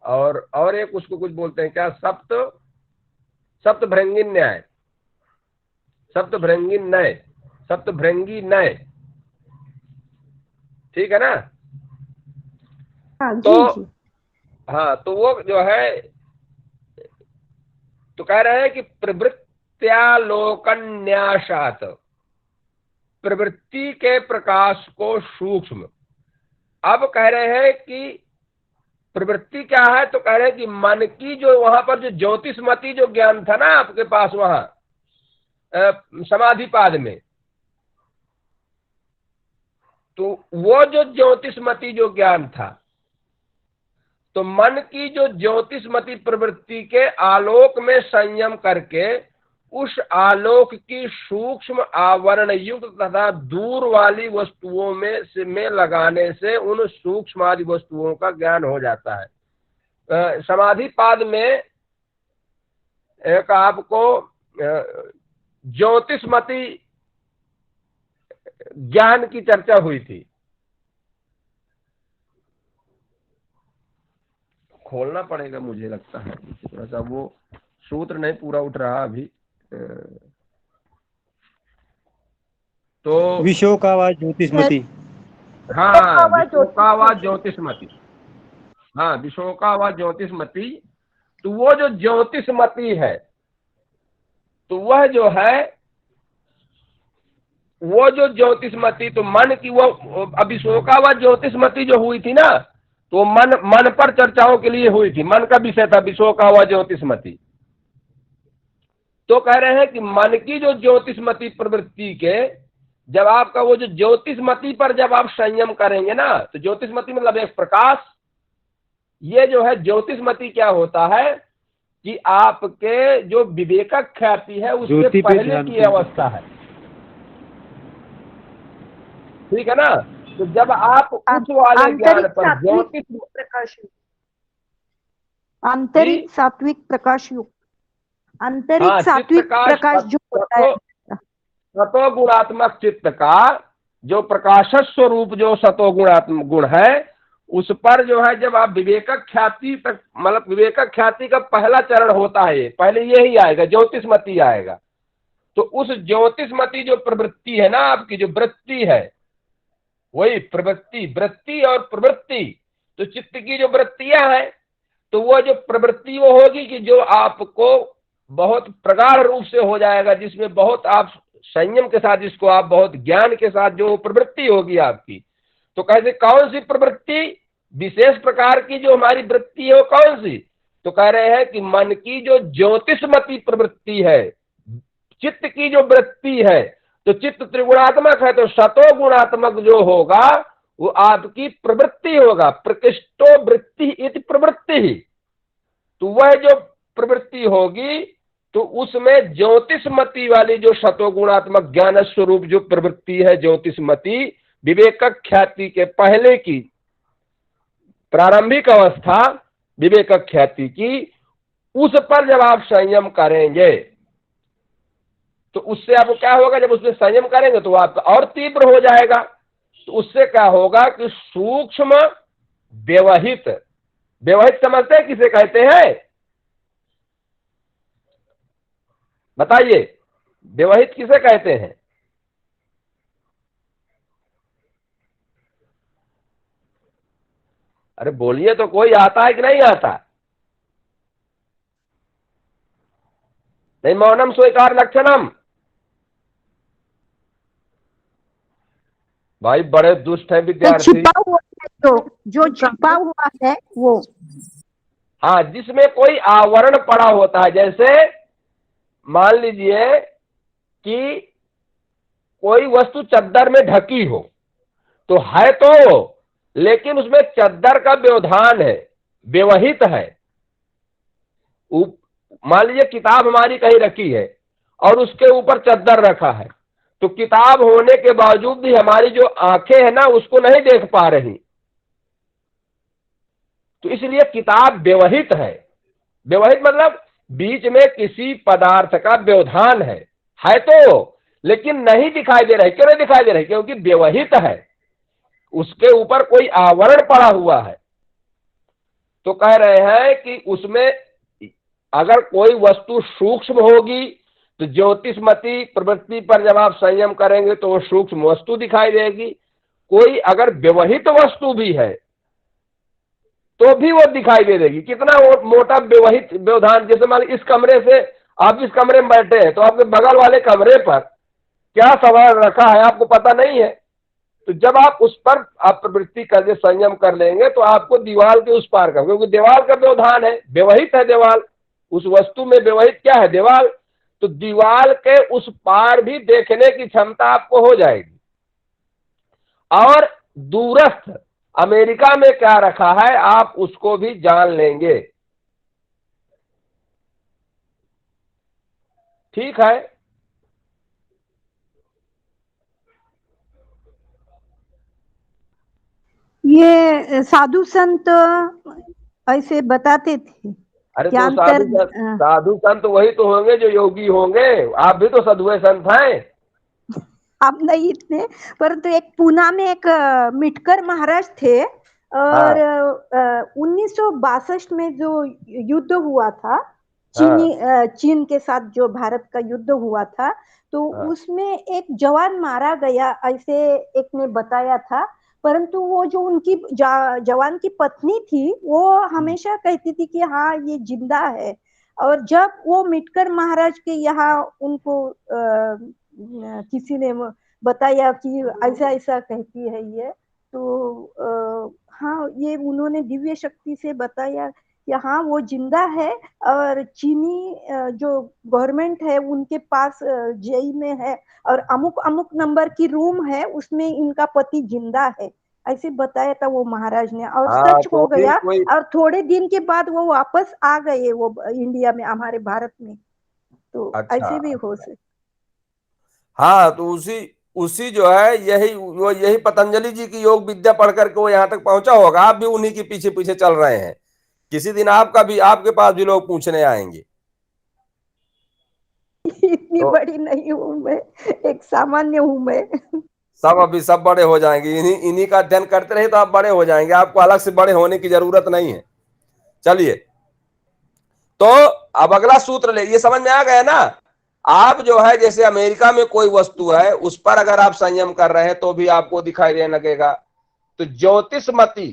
[SPEAKER 1] और एक उसको कुछ बोलते हैं क्या, सप्तभृंगी न्याय, सप्तभृंगी न्याय। ठीक है ना?
[SPEAKER 3] हाँ,
[SPEAKER 1] तो
[SPEAKER 3] जी।
[SPEAKER 1] हाँ, तो वो जो है तो कह रहे हैं कि प्रवृत्त्यालोकन्यासात्, प्रवृत्ति के प्रकाश को सूक्ष्म। अब कह रहे हैं कि प्रवृत्ति क्या है, तो कह रहे हैं कि मन की जो वहां पर जो ज्योतिषमती जो ज्ञान था ना आपके पास वहां समाधिपाद में, तो वो जो ज्योतिषमती जो ज्ञान था, तो मन की जो ज्योतिषमती प्रवृत्ति के आलोक में संयम करके उस आलोक की सूक्ष्म आवरण युक्त तथा दूर वाली वस्तुओं में लगाने से उन सूक्ष्म आदि वस्तुओं का ज्ञान हो जाता है। समाधि पाद में एक आपको ज्योतिषमती ज्ञान की चर्चा हुई थी। खोलना पड़ेगा मुझे लगता है, थोड़ा सा वो सूत्र नहीं पूरा उठ रहा अभी। तो
[SPEAKER 7] विशोकावाज ज्योतिषमती।
[SPEAKER 1] हाँ, विशोकावाज ज्योतिषमती। हाँ, विशोकावाज ज्योतिषमती। तो वो जो ज्योतिषमती है, तो वह जो है वो जो ज्योतिषमती, तो मन की वो विशोकावाज ज्योतिषमती जो हुई थी ना, तो मन पर चर्चाओं के लिए हुई थी। मन का विषय था विशोकावाज ज्योतिषमती। तो कह रहे हैं कि मन की जो ज्योतिषमती प्रवृत्ति के, जब आपका वो जो ज्योतिषमती पर जब आप संयम करेंगे ना, तो ज्योतिषमती मतलब एक प्रकाश। ये जो है ज्योतिषमती क्या होता है कि आपके जो विवेकक ख्याति है उससे पहले की अवस्था है, ठीक है ना। तो जब आप उस वाले ज्ञान पर ज्योतिष
[SPEAKER 3] प्रकाश, आंतरिक सात्विक प्रकाश युक्त, आंतरिक सात्विक प्रकाश जो होता है,
[SPEAKER 1] सतो गुणात्मक चित्त का जो प्रकाश स्वरूप जो सतो गुणात्मक गुण है, उस पर जो है जब आप विवेकक ख्याति तक, मतलब विवेकक ख्याति का पहला चरण होता है, पहले यही आएगा, ज्योतिषमती आएगा। तो उस ज्योतिषमती जो प्रवृत्ति है ना, आपकी जो वृत्ति है, वही प्रवृत्ति, वृत्ति और प्रवृत्ति, तो चित्त की जो वृत्तियां हैं, तो वो जो प्रवृत्ति वो होगी कि जो आपको बहुत प्रगाढ़ रूप से हो जाएगा, जिसमें बहुत आप संयम के साथ, जिसको आप बहुत ज्ञान के साथ जो प्रवृत्ति होगी आपकी। तो कैसे, कौन सी प्रवृत्ति, विशेष प्रकार की जो हमारी वृत्ति है वो कौन सी? तो कह रहे हैं कि मन की जो ज्योतिषमती प्रवृत्ति है, चित्त की जो वृत्ति है, तो चित्त त्रिगुणात्मक है, तो सतो गुणात्मक जो होगा वो आपकी प्रवृत्ति होगा। प्रकृष्टो वृत्ति इति प्रवृत्ति ही, तो वह जो प्रवृत्ति होगी तो उसमें ज्योतिषमती वाली जो सतोगुणात्मक ज्ञान स्वरूप जो प्रवृत्ति है ज्योतिषमती, विवेकक ख्याति के पहले की प्रारंभिक अवस्था विवेकक ख्याति की, उस पर जब आप संयम करेंगे तो उससे आपको क्या होगा, जब उसमें संयम करेंगे तो आपका और तीव्र हो जाएगा। तो उससे क्या होगा कि सूक्ष्म व्यवहित, व्यवहित समझते हैं किसे कहते हैं, बताइए, व्यवहित किसे कहते हैं? अरे बोलिए तो, कोई आता है कि नहीं आता? नहीं, मौनम स्वीकार लक्षणम। भाई बड़े दुष्ट है विद्यार्थी।
[SPEAKER 3] छिपा हुआ है, जो छिपा हुआ है वो,
[SPEAKER 1] हाँ, जिसमें कोई आवरण पड़ा होता है। जैसे मान लीजिए कि कोई वस्तु चद्दर में ढकी हो, तो है तो, लेकिन उसमें चद्दर का व्यवधान है, व्यवहित है। मान लीजिए किताब हमारी कहीं रखी है और उसके ऊपर चद्दर रखा है, तो किताब होने के बावजूद भी हमारी जो आंखें हैं ना उसको नहीं देख पा रही, तो इसलिए किताब व्यवहित है। व्यवहित मतलब बीच में किसी पदार्थ का व्यवधान है तो, लेकिन नहीं दिखाई दे रहा है। क्यों नहीं दिखाई दे रहा है? क्योंकि व्यवहित है, उसके ऊपर कोई आवरण पड़ा हुआ है। तो कह रहे हैं कि उसमें अगर कोई वस्तु सूक्ष्म होगी तो ज्योतिषमती प्रवृत्ति पर जब आप संयम करेंगे तो वो सूक्ष्म वस्तु दिखाई देगी। कोई अगर व्यवहित वस्तु भी है तो भी वो दिखाई दे देगी। कितना मोटा व्यवहित व्यवधान, जैसे मान इस कमरे से आप इस कमरे में बैठे हैं तो आपके बगल वाले कमरे पर क्या सामान रखा है आपको पता नहीं है, तो जब आप उस पर आप प्रवृत्ति करके संयम कर लेंगे तो आपको दीवार के उस पार का, क्योंकि दीवार का व्यवधान है, व्यवहित है दीवार, उस वस्तु में व्यवहित क्या है, दीवार, तो दीवार के उस पार भी देखने की क्षमता आपको हो जाएगी। और दूरस्थ अमेरिका में क्या रखा है आप उसको भी जान लेंगे। ठीक है।
[SPEAKER 3] ये साधु संत ऐसे बताते थे
[SPEAKER 1] अरे
[SPEAKER 3] कि
[SPEAKER 1] तो
[SPEAKER 3] अंतर
[SPEAKER 1] साधु संत वही तो होंगे जो योगी होंगे। आप भी तो साधुए संत हैं।
[SPEAKER 3] आप नहीं इतने, परंतु एक पूना में एक मिटकर महाराज थे और
[SPEAKER 1] हाँ
[SPEAKER 3] 1962 में जो युद्ध हुआ था
[SPEAKER 1] हाँ
[SPEAKER 3] चीन के साथ जो भारत का युद्ध हुआ था, तो
[SPEAKER 1] हाँ
[SPEAKER 3] उसमें एक जवान मारा गया ऐसे एक ने बताया था। परंतु वो जो उनकी जवान की पत्नी थी वो हमेशा कहती थी कि हाँ ये जिंदा है। और जब वो मिटकर महाराज के यहाँ उनको किसी ने बताया कि ऐसा ऐसा कहती है ये, तो हाँ ये उन्होंने दिव्य शक्ति से बताया कि हाँ वो जिंदा है और चीनी जो गवर्नमेंट है उनके पास जेई में है और अमुक अमुक नंबर की रूम है उसमें इनका पति जिंदा है, ऐसे बताया था वो महाराज ने और
[SPEAKER 1] हाँ।
[SPEAKER 3] सच हो
[SPEAKER 1] तो फिर
[SPEAKER 3] गया।
[SPEAKER 1] कोई
[SPEAKER 3] और थोड़े दिन के बाद वो वापस आ गए वो इंडिया में हमारे भारत में, तो
[SPEAKER 1] अच्छा।
[SPEAKER 3] ऐसे भी हो सकता।
[SPEAKER 1] हाँ तो उसी उसी जो है यही पतंजलि जी की योग विद्या पढ़ करके वो यहाँ तक पहुंचा होगा। आप भी उन्हीं के पीछे पीछे चल रहे हैं। किसी दिन आपके पास भी लोग पूछने आएंगे।
[SPEAKER 3] इतनी
[SPEAKER 1] तो
[SPEAKER 3] बड़ी नहीं हूं मैं, एक सामान्य हूं मैं।
[SPEAKER 1] सब बड़े हो जाएंगे। इन्हीं इन्हीं का अध्ययन करते रहे तो आप बड़े हो जाएंगे। आपको अलग से बड़े होने की जरूरत नहीं है। चलिए, तो अब अगला सूत्र ले। ये समझ में आ गया ना। आप जो है जैसे अमेरिका में कोई वस्तु है उस पर अगर आप संयम कर रहे हैं तो भी आपको दिखाई देने लगेगा। तो ज्योतिषमती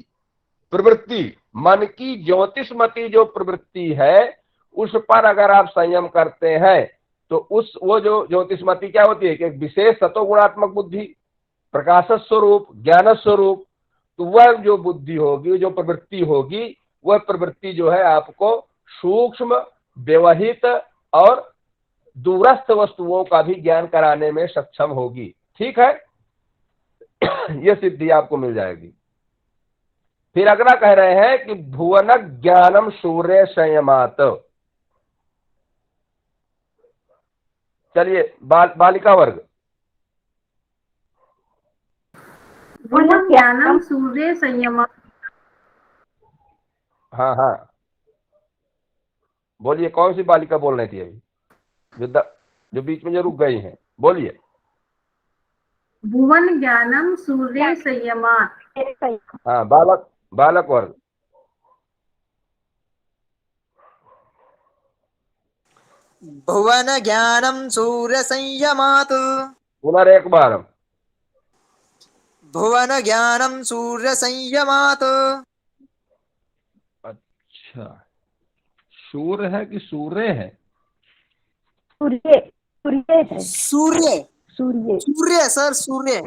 [SPEAKER 1] प्रवृत्ति, मन की ज्योतिषमती जो प्रवृत्ति है उस पर अगर आप संयम करते हैं तो वो जो ज्योतिषमती क्या होती है कि एक विशेष सतोगुणात्मक बुद्धि, प्रकाश स्वरूप, ज्ञान स्वरूप। तो वह जो बुद्धि होगी, जो प्रवृत्ति होगी, वह प्रवृत्ति जो है आपको सूक्ष्म, व्यवहित और दूरस्थ वस्तुओं का भी ज्ञान कराने में सक्षम होगी। ठीक है। यह सिद्धि आपको मिल जाएगी। फिर अगला कह रहे हैं कि भुवन ज्ञानम सूर्य संयमात। चलिए बालिका वर्ग।
[SPEAKER 8] भुवन ज्ञानम सूर्य संयम।
[SPEAKER 1] हाँ हाँ बोलिए, कौन सी बालिका बोल रही थी अभी जो बीच में जो रुक गई हैं? बोलिए।
[SPEAKER 8] भुवन ज्ञानम सूर्य संयमात।
[SPEAKER 1] हाँ बालक वर्ग।
[SPEAKER 4] भुवन ज्ञानम सूर्य संयमात।
[SPEAKER 1] पुनः एक बार।
[SPEAKER 4] भुवन ज्ञानम सूर्य संयमात।
[SPEAKER 1] अच्छा, सूर्य है कि सूर्य है?
[SPEAKER 3] सूर्य सूर्य है।
[SPEAKER 4] सूर्य
[SPEAKER 3] सूर्य
[SPEAKER 4] सूर्य सर सूर्य।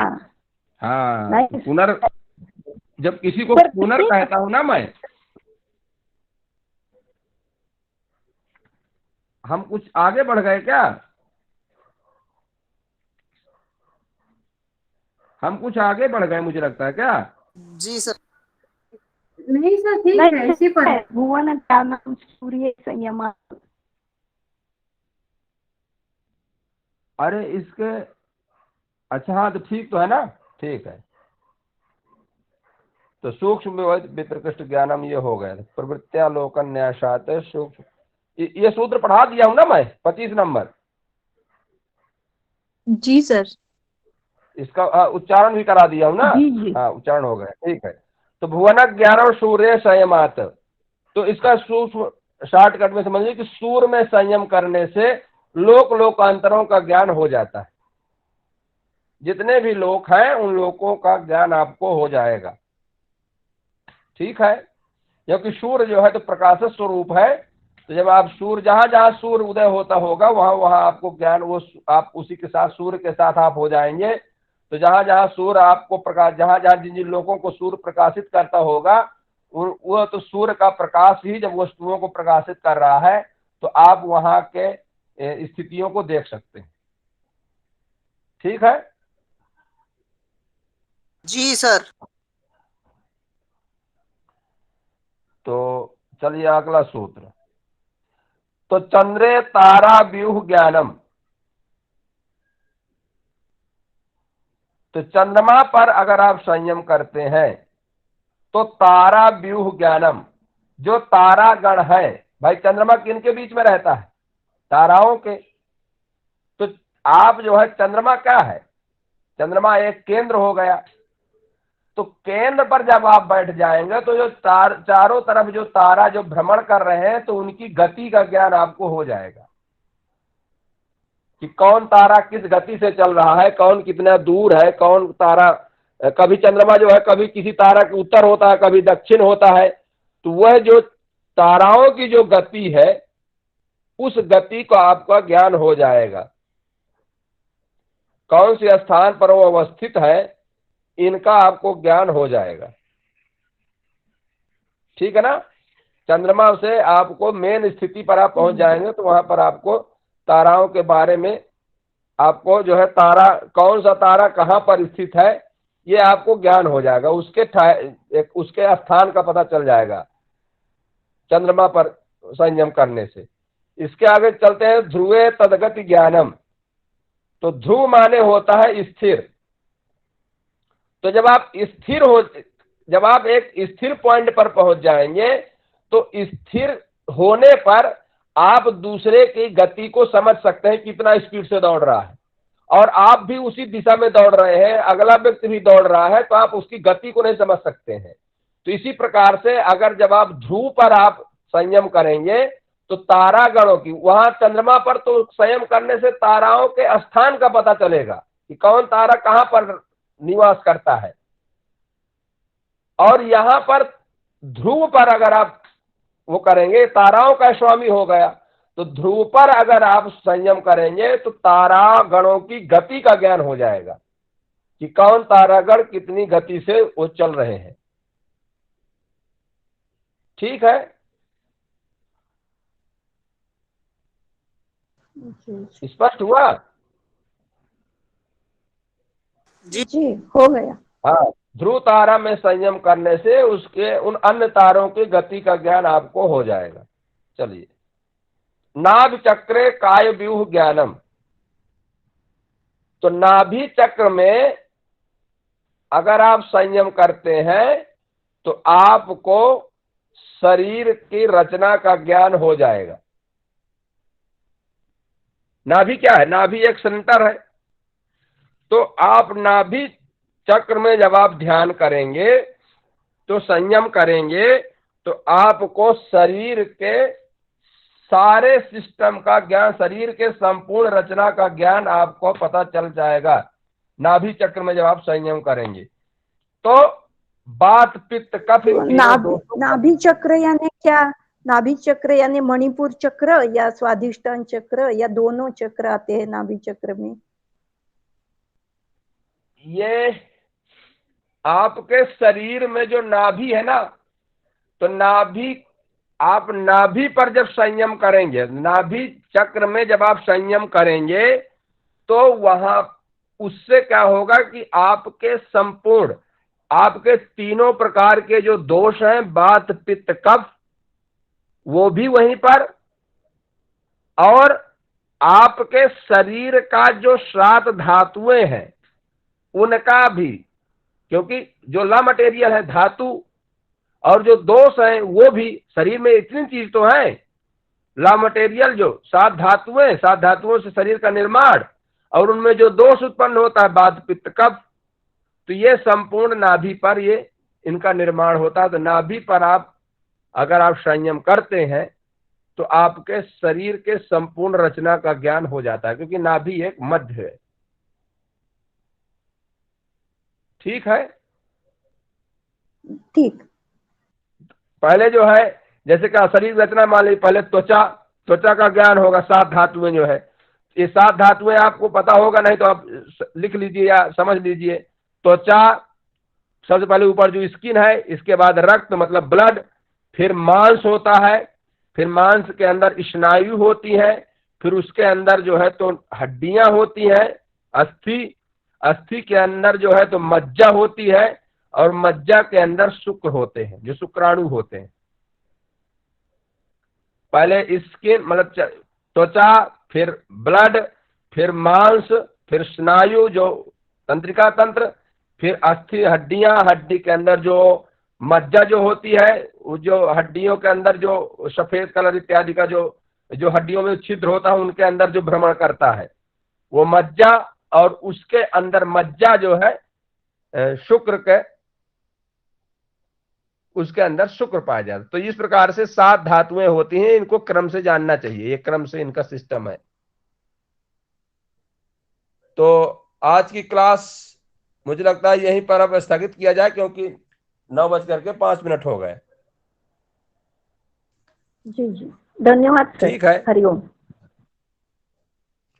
[SPEAKER 1] हाँ तो जब किसी को कहता हूं ना मैं, हम कुछ आगे बढ़ गए क्या? हम कुछ आगे बढ़ गए मुझे लगता है। क्या
[SPEAKER 4] जी सर।
[SPEAKER 8] नहीं सर ठीक है इसी पर।
[SPEAKER 3] भुवन ज्ञानम सूर्य संयम।
[SPEAKER 1] अरे इसके अच्छा हाँ तो ठीक तो है ना। ठीक है। तो सूक्ष्म विप्रकृष्ट ज्ञानम ये हो गया। प्रवृत्त्यालोकन न्यासात सूक्ष्म। ये सूत्र पढ़ा दिया हूं ना मैं, 25 नंबर।
[SPEAKER 2] जी सर।
[SPEAKER 1] इसका उच्चारण भी करा दिया हूं ना।
[SPEAKER 3] जी जी।
[SPEAKER 1] हाँ उच्चारण हो गया। ठीक है। तो भुवन ज्ञान सूर्य संयमात, तो इसका सूक्ष्म शॉर्टकट में समझिए कि सूर्य में संयम करने से लोकांतरों का ज्ञान हो जाता है। जितने भी लोक हैं उन लोकों का ज्ञान आपको हो जाएगा। ठीक है। क्योंकि सूर्य जो है तो प्रकाश स्वरूप है। तो जब आप जहां जहां सूर्य उदय होता होगा वहां वहां आपको ज्ञान, वो आप उसी के साथ सूर्य के साथ आप हो जाएंगे। तो जहां जहां सूर्य आपको प्रकाश, जहां जहां जिन जिन लोगों को सूर्य प्रकाशित करता होगा वो तो सूर्य का प्रकाश ही जब वस्तुओं को प्रकाशित कर रहा है तो आप वहां के स्थितियों को देख सकते हैं। ठीक है।
[SPEAKER 4] जी सर।
[SPEAKER 1] तो चलिए अगला सूत्र। तो चंद्रे तारा व्यूह ज्ञानम, तो चंद्रमा पर अगर आप संयम करते हैं तो तारा व्यूह ज्ञानम, जो तारागण है, भाई चंद्रमा किन के बीच में रहता है? ताराओं के। तो आप जो है, चंद्रमा क्या है? चंद्रमा एक केंद्र हो गया। तो केंद्र पर जब आप बैठ जाएंगे तो जो चारों तरफ जो तारा जो भ्रमण कर रहे हैं, तो उनकी गति का ज्ञान आपको हो जाएगा कि कौन तारा किस गति से चल रहा है, कौन कितना दूर है, कौन तारा, कभी चंद्रमा जो है कभी किसी तारा के उत्तर होता है, कभी दक्षिण होता है। तो वह जो ताराओं की जो गति है, उस गति को आपका ज्ञान हो जाएगा। कौन से स्थान पर वो अवस्थित है, इनका आपको ज्ञान हो जाएगा। ठीक है ना? चंद्रमा से आपको मेन स्थिति पर आप पहुंच जाएंगे तो वहां पर आपको ताराओं के बारे में, आपको जो है तारा, कौन सा तारा कहां पर स्थित है, ये आपको ज्ञान हो जाएगा। उसके स्थान का पता चल जाएगा चंद्रमा पर संयम करने से। इसके आगे चलते हैं, ध्रुवे तदगति ज्ञानम। तो ध्रुव माने होता है स्थिर। तो जब आप एक स्थिर पॉइंट पर पहुंच जाएंगे तो स्थिर होने पर आप दूसरे की गति को समझ सकते हैं, कितना स्पीड से दौड़ रहा है, और आप भी उसी दिशा में दौड़ रहे हैं, अगला व्यक्ति भी दौड़ रहा है, तो आप उसकी गति को नहीं समझ सकते हैं। तो इसी प्रकार से अगर जब आप ध्रुव पर आप संयम करेंगे तो तारागणों की, वहां चंद्रमा पर तो संयम करने से ताराओं के स्थान का पता चलेगा कि कौन तारा कहां पर निवास करता है। और यहां पर ध्रुव पर अगर आप वो करेंगे, ताराओं का स्वामी हो गया, तो ध्रुव पर अगर आप संयम करेंगे तो तारागणों की गति का ज्ञान हो जाएगा कि कौन तारागण कितनी गति से वो चल रहे हैं। ठीक है? स्पष्ट हुआ?
[SPEAKER 3] जी हो गया।
[SPEAKER 1] हाँ, ध्रुव तारा में संयम करने से उसके उन अन्य तारों की गति का ज्ञान आपको हो जाएगा। चलिए, नाभि चक्रे काय व्यूह ज्ञानम। तो नाभि चक्र में अगर आप संयम करते हैं तो आपको शरीर की रचना का ज्ञान हो जाएगा। नाभि क्या है? नाभि एक सेंटर है। तो आप नाभि चक्र में जब आप ध्यान करेंगे तो संयम करेंगे तो आपको शरीर के सारे सिस्टम का ज्ञान, शरीर के संपूर्ण रचना का ज्ञान आपको पता चल जाएगा नाभि चक्र में जब आप संयम करेंगे। तो बात पित्त कफ,
[SPEAKER 3] नाभि चक्र यानी क्या? नाभि चक्र यानी मणिपुर चक्र या स्वाधिष्ठान चक्र, या दोनों चक्र आते हैं नाभि चक्र में?
[SPEAKER 1] ये आपके शरीर में जो नाभि है ना, तो नाभि, आप नाभि पर जब संयम करेंगे, नाभि चक्र में जब आप संयम करेंगे तो वहां उससे क्या होगा कि आपके संपूर्ण, आपके तीनों प्रकार के जो दोष हैं, वात पित्त कफ, वो भी वहीं पर, और आपके शरीर का जो 7 धातुएं हैं उनका भी, क्योंकि जो ला मटेरियल है धातु और जो दोष हैं वो भी, शरीर में इतनी चीज तो है, ला मटेरियल जो 7 धातुएं, 7 धातुओं से शरीर का निर्माण, और उनमें जो दोष उत्पन्न होता है वात पित्त कफ, तो ये संपूर्ण नाभि पर ये इनका निर्माण होता है। तो नाभि पर आप अगर आप संयम करते हैं तो आपके शरीर के संपूर्ण रचना का ज्ञान हो जाता है, क्योंकि नाभि एक मध्य है। ठीक है?
[SPEAKER 3] ठीक।
[SPEAKER 1] पहले जो है, जैसे कि शरीर रचना मान ली, पहले त्वचा, त्वचा का ज्ञान होगा, 7 धातुएं जो है, ये 7 धातुएं आपको पता होगा, नहीं तो आप लिख लीजिए या समझ लीजिए। त्वचा सबसे पहले ऊपर जो स्किन है, इसके बाद रक्त मतलब ब्लड, फिर मांस होता है, फिर मांस के अंदर स्नायु होती है, फिर उसके अंदर जो है तो हड्डियां होती हैं, अस्थि, अस्थि के अंदर जो है तो मज्जा होती है, और मज्जा के अंदर शुक्र होते हैं, जो शुक्राणु होते हैं। पहले स्किन मतलब त्वचा, फिर ब्लड, फिर मांस, फिर स्नायु जो तंत्रिका तंत्र, फिर अस्थि हड्डियां, हड्डी के अंदर जो मज्जा जो होती है, वो जो हड्डियों के अंदर जो सफेद कलर इत्यादि का जो हड्डियों में छिद्र होता है उनके अंदर जो भ्रमण करता है वो मज्जा, और उसके अंदर मज्जा जो है शुक्र के, उसके अंदर शुक्र पाया जाता है। तो इस प्रकार से 7 धातुएं होती हैं, इनको क्रम से जानना चाहिए, ये क्रम से इनका सिस्टम है। तो आज की क्लास मुझे लगता है यहीं पर अब स्थगित किया जाए, क्योंकि 9:05 हो गए।
[SPEAKER 3] जी जी, धन्यवाद सर।
[SPEAKER 1] ठीक है,
[SPEAKER 3] हरिओम।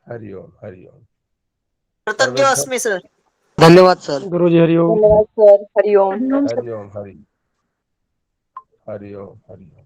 [SPEAKER 1] हरिओम हरिओम।
[SPEAKER 4] कृतज्ञ अस्मि सर।
[SPEAKER 6] धन्यवाद सर।
[SPEAKER 5] गुरुजी हरिओम।
[SPEAKER 3] धन्यवाद सर। हरिओम।
[SPEAKER 1] हरिओम हरि हरिओम हरिओम।